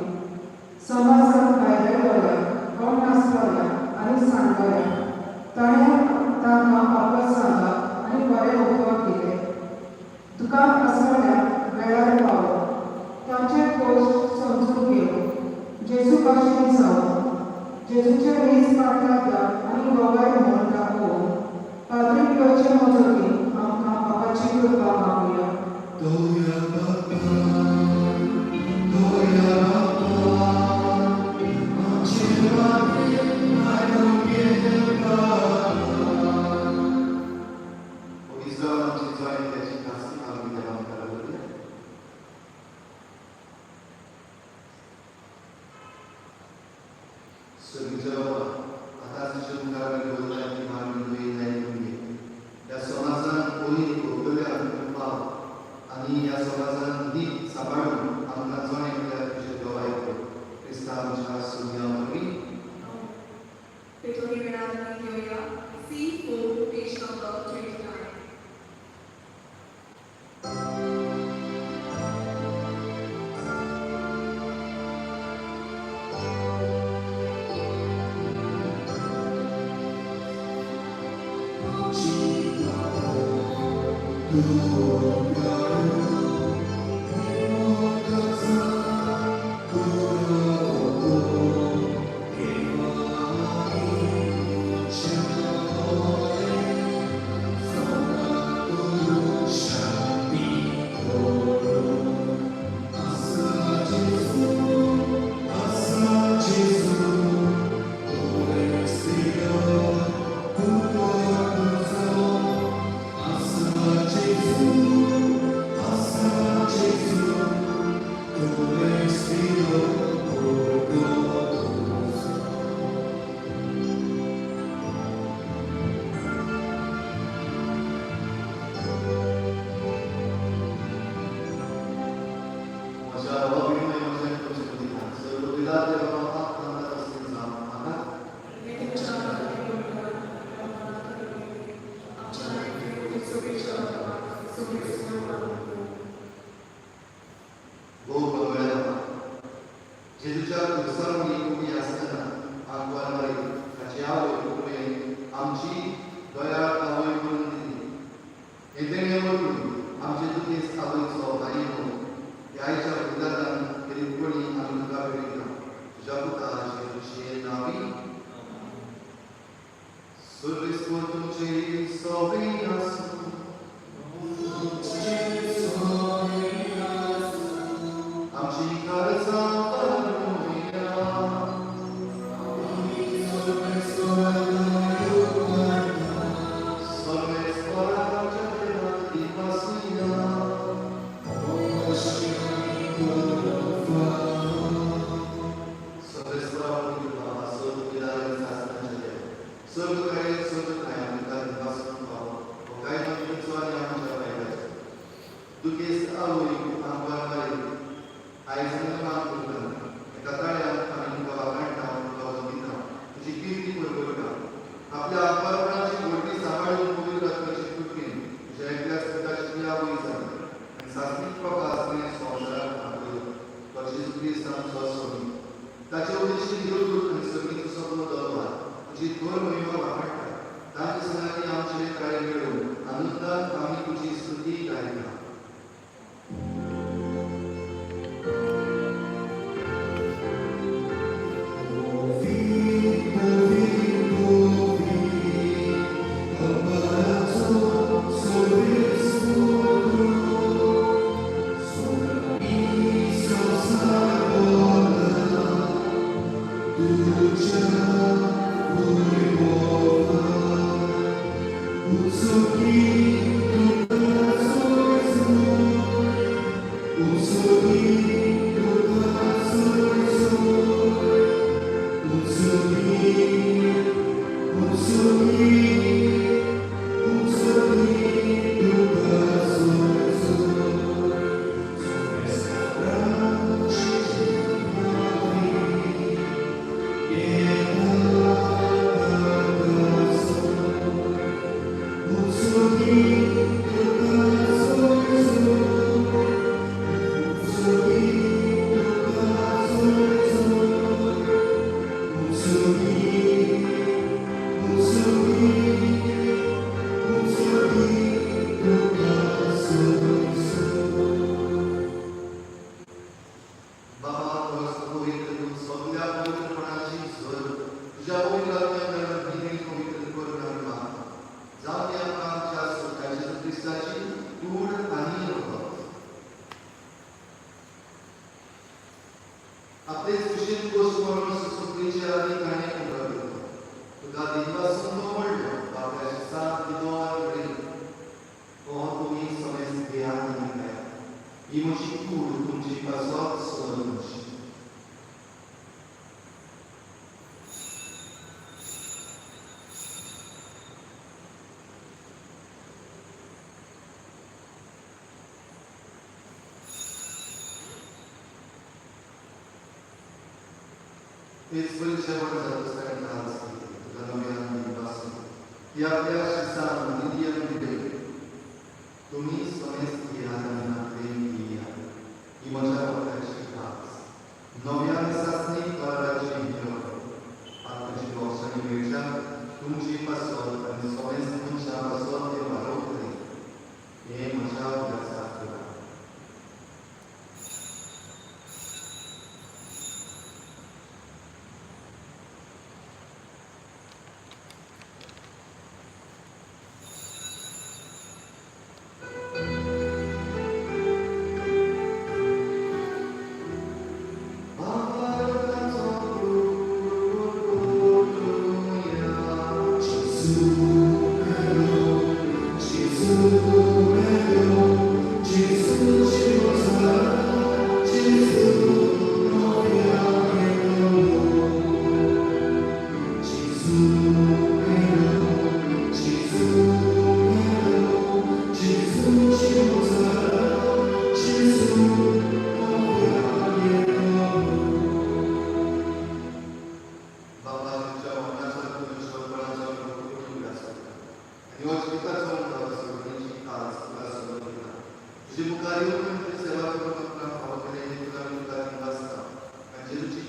[SPEAKER 6] समाजांत भायल्या लोकांक कोण नासतल्यांक आनी सांडलेल्यांक ताणें तांकां आपलो सांगात आनी बरें उतर दिलें. दुकान आसतल्यांक वेळार पावलो. तांचे गोश्ट समजून घेवन जेजू भाशेन जावन जेजूचे वीज पाटलांतल्यान आनी गोवाय म्हणून दाखोवन पाद्री पियोचे मजती आमकां बापाची कृपा मागुया.
[SPEAKER 4] इस्रायलाची जाय त्याची खासी आम्ही देवान करूया. स्वर्गीय बाबा, आता तुझ्या मुखार बोलता की मागणी होईल नाही म्हणजे या समाजात कोणी भोगलेल्या कृपा आणि या समाजात नीट सांभाळून आमकां जोणे केल्या तुझे गवाय क्रिस्ता आमच्या सुन्यावरवी
[SPEAKER 2] पेटोरी वेळांत घेऊया. C4 page number 29.
[SPEAKER 4] माझ्या बाबा बिन माझ्या तुझे सर्व विदात देवा हात असतील नाम जेजूच्या दिवसांनी उभी आसतना आंकवार मारी ताची आवय तुवें आमची दयाळ आवय करून दिली. हे देणे वरतून आमचे दुखेस्त आवयचो आई म्हणून ह्या आईच्या बलिदानान केली कोणी आमी तुका भेटयता. तुज्या पुता जेजूचे नांवी सर्वेस्वर तुमचे सगळी आसूं आमची काळजां भरुया. सर्वेस्वराच्या देवाक दिवसूया. सर्वेस्वरावरती बाबा सर्व पिदारी शासनाचे देव सर्व काही आमकां दिवसून पावो. हो काय तुमचो आनी आमच्या बायलाचो दुखेस्त आवय आंकवार मारी आयज काम करता एका ताळ्यान आमी तुका वाखाणटा तुका वंदिता तुजी किर्ती करता. आपल्या आंकवारपणाची व्हडली सांबाळून पवित्र आत्म्याचे कृपेन तुज्या एकल्याच पुताची ती आवय जाली आनी सात्वीक प्रकाशने संवसाराक आपलो तो जेजू क्रिस्त आमचो स्वामी. ताचे उद्देशी देवदूत आनी सगळीचो सगळो दरबार तुजी थोर महिमा वाखाणटा. तांचे संगाती आमचे काळे मेळून आनंदान आमी तुजी स्तुती गायता. आपले सुशील गोष्ट म्हणून सुसुप्रीचे आधी गाणे उभारलो. तुका दिनवासून तो म्हणलो बाबल्याची साथ दिलो आनी घडी हो तुम्ही समेस्त ध्यान दिल्या ही म्हशी कूड तुमची पासवाक सोडून म्हशी. हेच परिचयवर जातोसाठी आज तुझ्या नव्यान दिवपासून ती आपल्या शिसान नियम दिले तुम्ही समेस्त ह्या प्रेम केल्या ही म्हज्या पोटाची खास नव्यान सासणी काळाची हिंमत आताची वर्सांनी मेळच्या तुमची पासवत आनी समेस्त मनशा पासवत ते वाडोवतले हे म्हज्या अभ्यासाक करा.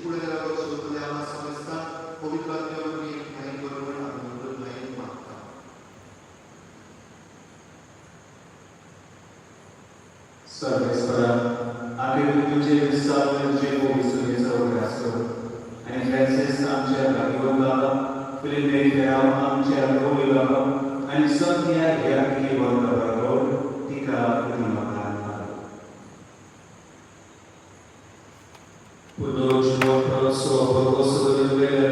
[SPEAKER 4] पुढे राखो शोधले आम्हा समजता पवित्र आत्म्यावरती काही बरोबर आम्ही नाही मागता.
[SPEAKER 3] सर्वेश्वरा, आखे तुझे विस्तारचे भविष्याचा उल्लेख करो आणि फ्रान्सिस आमच्या भाग्यवान बाबा, फिलिपे फेराव आमच्या रोगी बाबा आणि संध्या ह्या की वर्गावर टिका प्रतिमाकार Podróżną pracą błogosławienia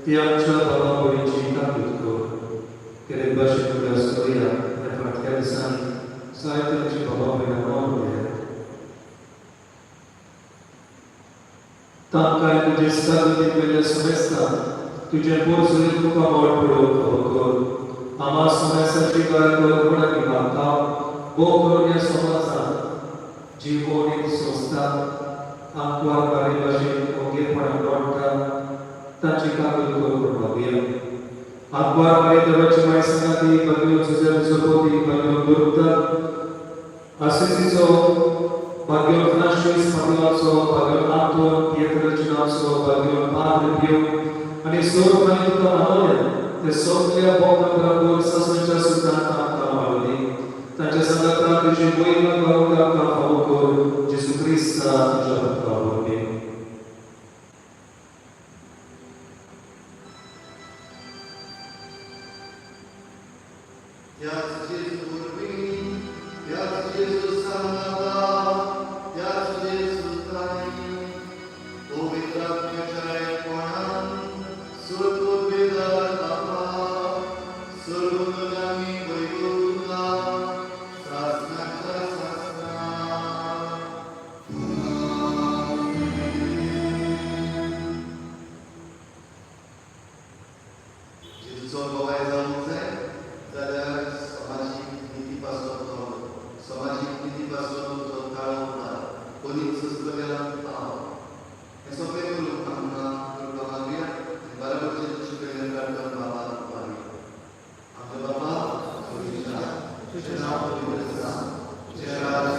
[SPEAKER 3] i Angela Policzyka krótko, kiedy Basie Królewskoja, Refraktiany Sani, Sajten czy Babowy na Mądrie. Tam kaj będzie stały będzie Sumesta, tudzie Borzły Kuka Morpuru Kawokor, a ma Sumesta Chiga Korpura Kimaka, Bokronia Somaza, Dziwonik Sosta, Angkor Baribashi Oge Panagorta Tachika Gulukuru Babia Angkor Baribashi Maisangati Bagyo Suzel Sopoti Bagyo Gurupta Asisiso Bagyo Francis Pagyoso Bagyo Anton Pietro Chinaso Bagyo Padre Ani Soro Panituka Mahoya Te Sofia Boga Bragor Sasnacha Sutanta Kamalodi Tacha Sangata Krishi Boima Baruka Kafavokor Jesus Krista Jabat Kavodi
[SPEAKER 4] Yați Jezus vorbim, Yați Jezus salava, Yați Jezus trăim, Povitrat mecare conan, Surtul vedar apa, Surtul nami voivuda, Sasnacha sasna. Jezusowi wołaj za muze, zaraz समाजिक नीतीपासून तो टाळवता कोणीच सुचलेला हे सोपे करून आमकां करपाक लागया बरोबरचे शिकयले प्रार्थना बाबा पावी आमचे बाबा तुझे नाव पवित्र आसा तुझे राज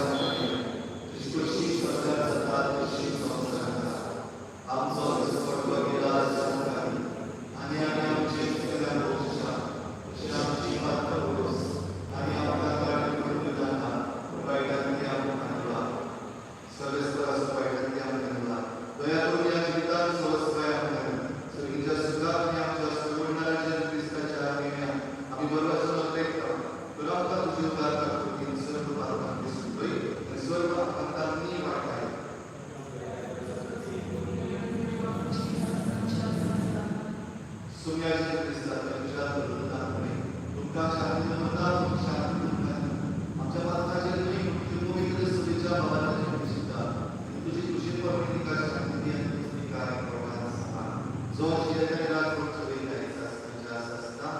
[SPEAKER 4] कशी स्वर्गात जाता तशी संवसारांत आमचो दिसपडटो गिलास जाणकारी आनी आमचे सगळ्या गोश्टी अशी आमची मात्र उलोस आणि आपल्या गाडी करून जाता वाईटांनी आपण आणला सर्वेस्पर असं वाईटांनी आपण आणला दया करून या जीवितात स्वस्वय आपण सर्गीच्या सुखात आणि आमच्या सर्वनाराच्या ख्रिस्ताच्या आज्ञेने आम्ही बरोबर समर्पित करू तुला आमका तुझे उद्धार करतो सर्व भारतात दिसतोय आणि सर्व भक्तांनी वाटाय सुम्याच्या ख्रिस्ताच्या विचार करून दाखवणे तुमका शांती म्हणतात शांती म्हणतात आमच्या भारताचे तुम्ही पवित्र सुधीच्या भावाचे सुद्धा तुझी खुशी परमिती का शांती आणि तुझी काय प्रमाण समान जो जिथे राजकोट सगळी काहीचा असता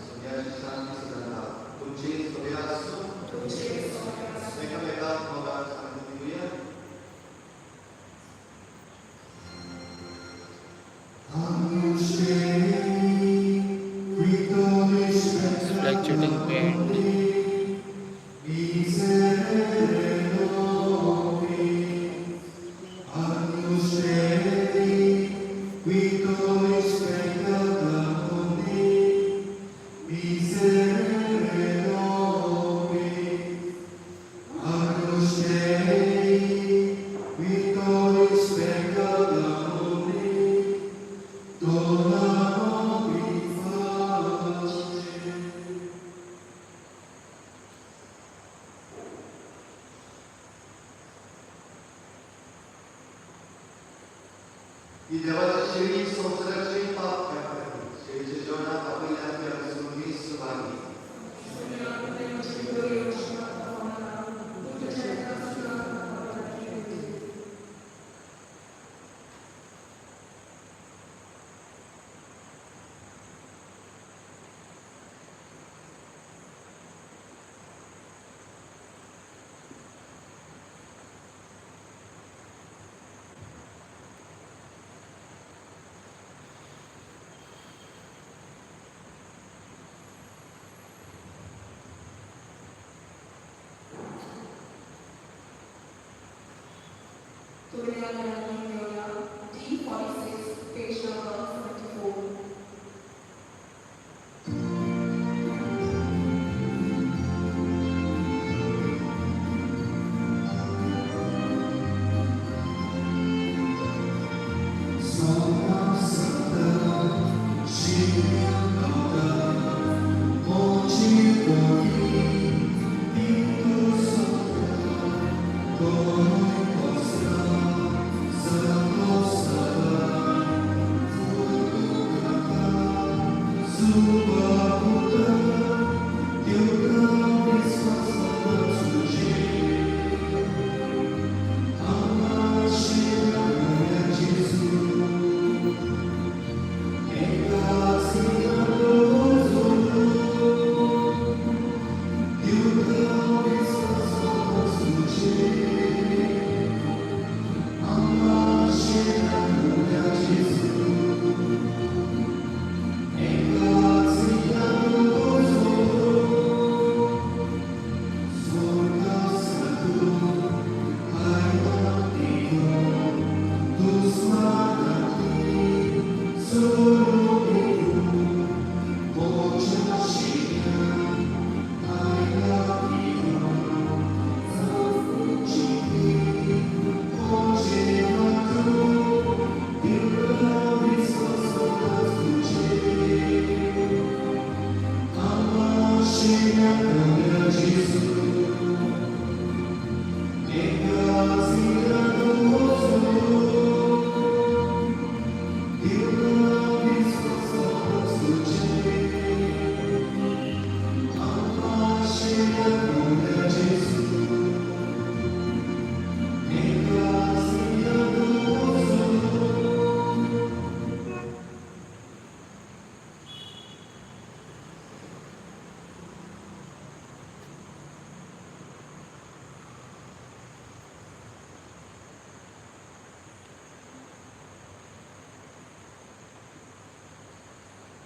[SPEAKER 4] सुम्याची शांती सदा तुमची सगळ्या असो एकमेकात मला शांती देऊया
[SPEAKER 7] like shooting paint.
[SPEAKER 4] ही देवाची शेळी संसाराचे पाप करते शेळीच्या जेवणात आपल्याला असून मी सुभागी
[SPEAKER 2] तुला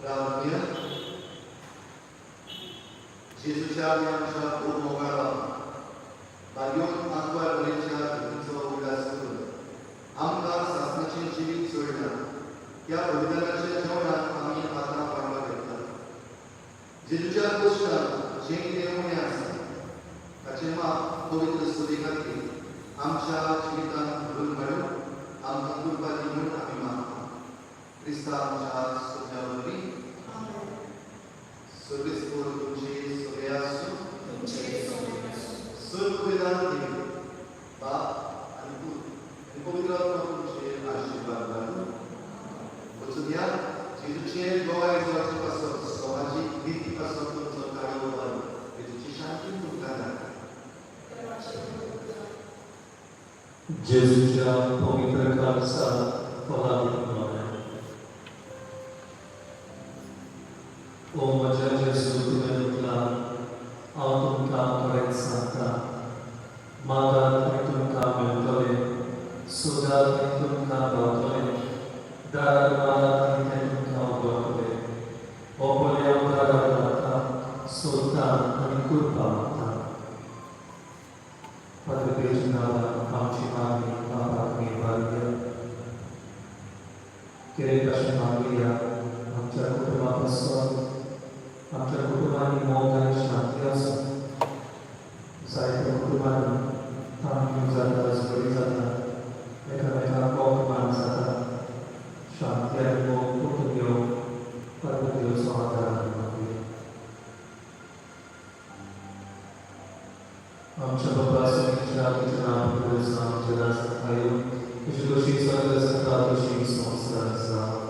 [SPEAKER 4] प्रार्थना जेजूच्या आमच्या खूप मोगाळा बागेत आंकवार बरेच्या भक्तीचो उल्हास करून आमकां सासणाचें जिवीत सोडला त्या बलिदानाच्या जेवणात आमी आतां वांटो घेतला जेजूच्या कोश्टान जें कितें उणें आसा ताचें माप पवित्र स्तुती खातीर आमच्या जिवितांत भरून घालून आमकां कृपा दी म्हूण आमी मागता क्रिस्ता आमच्या सुज्या वरवीं सर्वेस्पोर तुमचे सगळे आसूं सर्व विधान देव बाप आनी पूत आनी पवित्र आत्मा तुमचे आशिर्वाद घालून वचून या जेजूचे गोवाय जावचे पासत समाजीक रीती पासत तुमचो कार्य जेजूची शांती तुमकां धाडटा
[SPEAKER 3] जेजूच्या पवित्र काळजात फळांनी मागणें. ओ म्हज्या जेजू तुवें म्हटलां हांव तुमकां खरेंच सांगतां मागात आनी तुमकां मेळटलें सोदात आनी तुमकां गावतलें दारार मारात आनी तें तुमकां उगडटलें हो पळय हांव दारार रावतां सोदतां आनी कुरपा मागतां Padre नावान आमची मागणी बापाक निर्भार कितें कशें मागया आमच्या कुटुंबा पासून आमच्या कुटुंबांनी मोग आनी शांती आसूं जायत्या कुटुंबांनी ताणीव जाता झगडी जाता एकामेकांक अपमान जाता शांती आनी मोग परतून येवं परतून देवचो आदार आमी मागया आमच्या बाबा सगळ्यांच्या तुझें नांव पवित्र जावं तुजें राज खायो तुजी कशी स्वर्ग जाता तशी संवसार जावं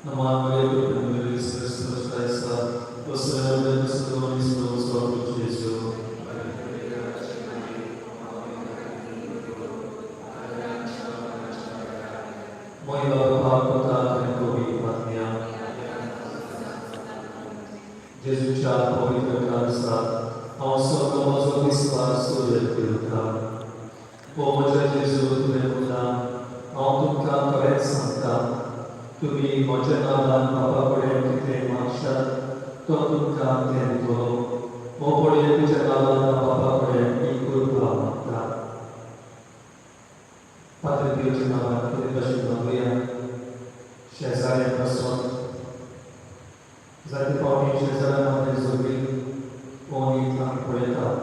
[SPEAKER 3] Amado eu primeiro Cristo essa você é o Deus do mundo só por Jesus. Moja baba ta kobi patnia. Jesus já pode alcançar ao seu nosso espaço de filtrar. Como já Jesus me dá ao tocar para santar. तुम्ही म्हज्या नांवान बाबा कडेन कितें मागशात तो तुमकां तें दितलो हो पळय तुज्या नांवान बाबा कडेन ही कृपा मागता पात्र देवच्या नांवान कितें कशें मागुया शेजाऱ्यां पासून जायते फावटी शेजाऱ्यां मदें झगडी हो नीत आमी पळयता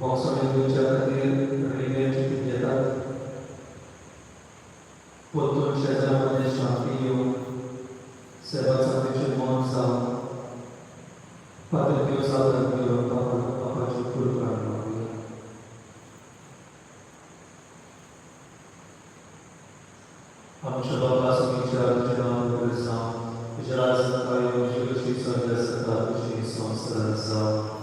[SPEAKER 3] बोक्सांनी तुमच्या खातीर रेल्वे तिकीट घेतात Potun शेजाऱ्यामध्ये शांती येऊन सेवा चांगलीचे मन जावं पात्र दिवस आदर घेऊन बापाची कृपा मागूया आमच्या बाबा सगळीच्या तुझें नांव पवित्र जावं तुजें राज खायो तुजी कशी स्वर्गात जाता तशी संवसारांत जावं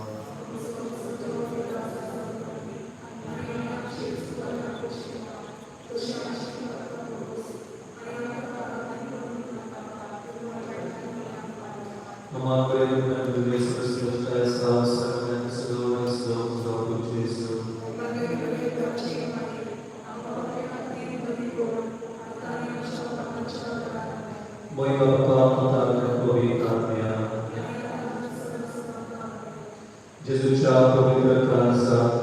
[SPEAKER 3] Amado eu me vejo para os teus pés, salve, Senhor, estamos ao teu Jesus. Moja baba ta kobi patnia. Jesus já pवित्र काळजात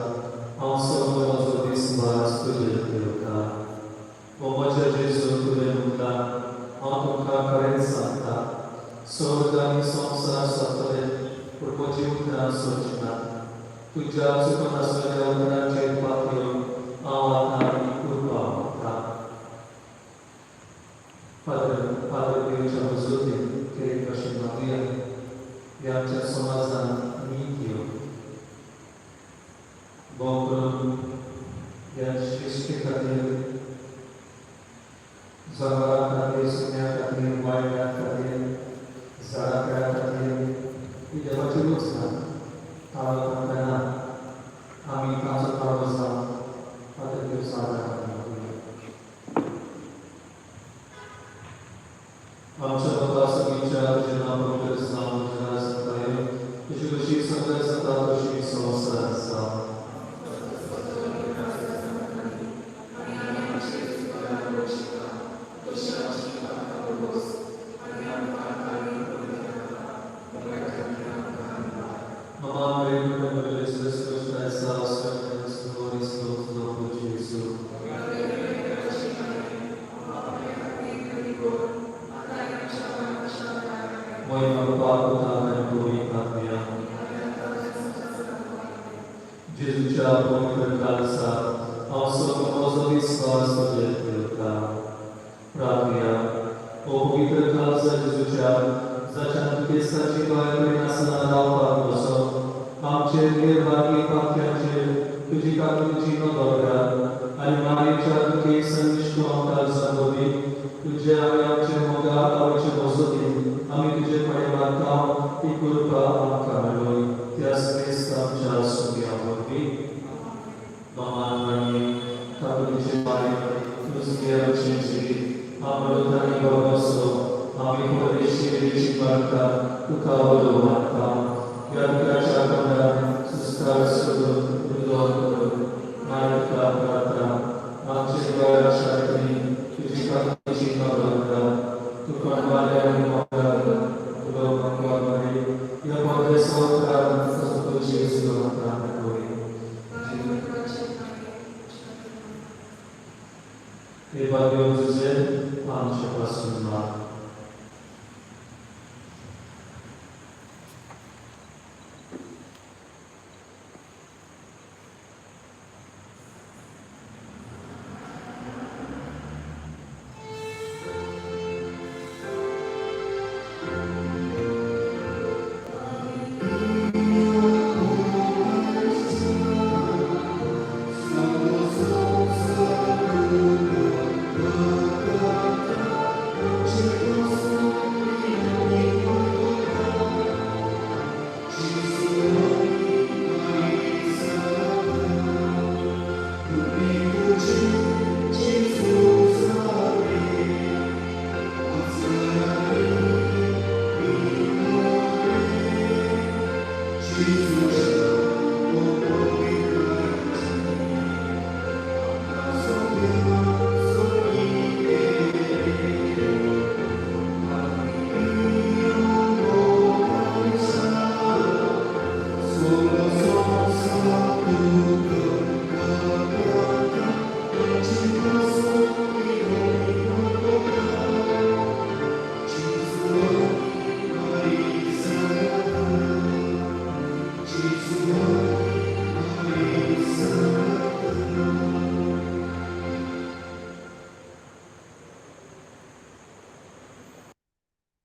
[SPEAKER 3] हांव सगळो म्हजो विस्वास तुजेर ठेवता ओ म्हज्या जेजू तुवें म्हटलां हांव तुमकां खरेंच सांगतां स्वर्ग आनी संवसार सोंपतले पूण म्हजी उतरां सोंचना तुज्या चुकून आसलेल्या उतरांचेर पात येवन हांव आतां ही कृपा मागतां पाद्र देवच्या मजगतीन कितें कशें मागुया हे आमच्या समाजांत नीत येवं भोव करून ह्या सृश्टी खातीर जनावरां खातीर सुण्या खातीर वायल्या खातीर झाडां पेडां खातीर ही देवाची वचना ताळो करतना आमी ताचो ताळो जावन पात्र देवचो आदार मागुया आमच्या बाबा सगळीच्या तुजें नांव पवित्र जावं तुजें राज जावं तुजी कशी Gesù ci ha poi calza, a soccorso di sforzo del Pratia, o pokryte kalce Jezucia, zaczęto pisać i poetry nas na Pawłoso, mam Cię wierwaki pakiacie, którzy ludzi no dobra, ale Marii czarnukiej sędziszką kalca mówi, gdzie miał Cię moga, a Cię pozobi, a my gdzie Panie Marta i kurwa Amkameluj, Tias Krystam czasu Białowi. Domani, tak gdzie Marii, zbierał Cię Amrutani Bogoso, Ami Chodeštěviči Marta, Tukavodu Marta, Jarka Čakana, Sestra Sudu, Rudokodu, Marta Bratra, Amčekova Raša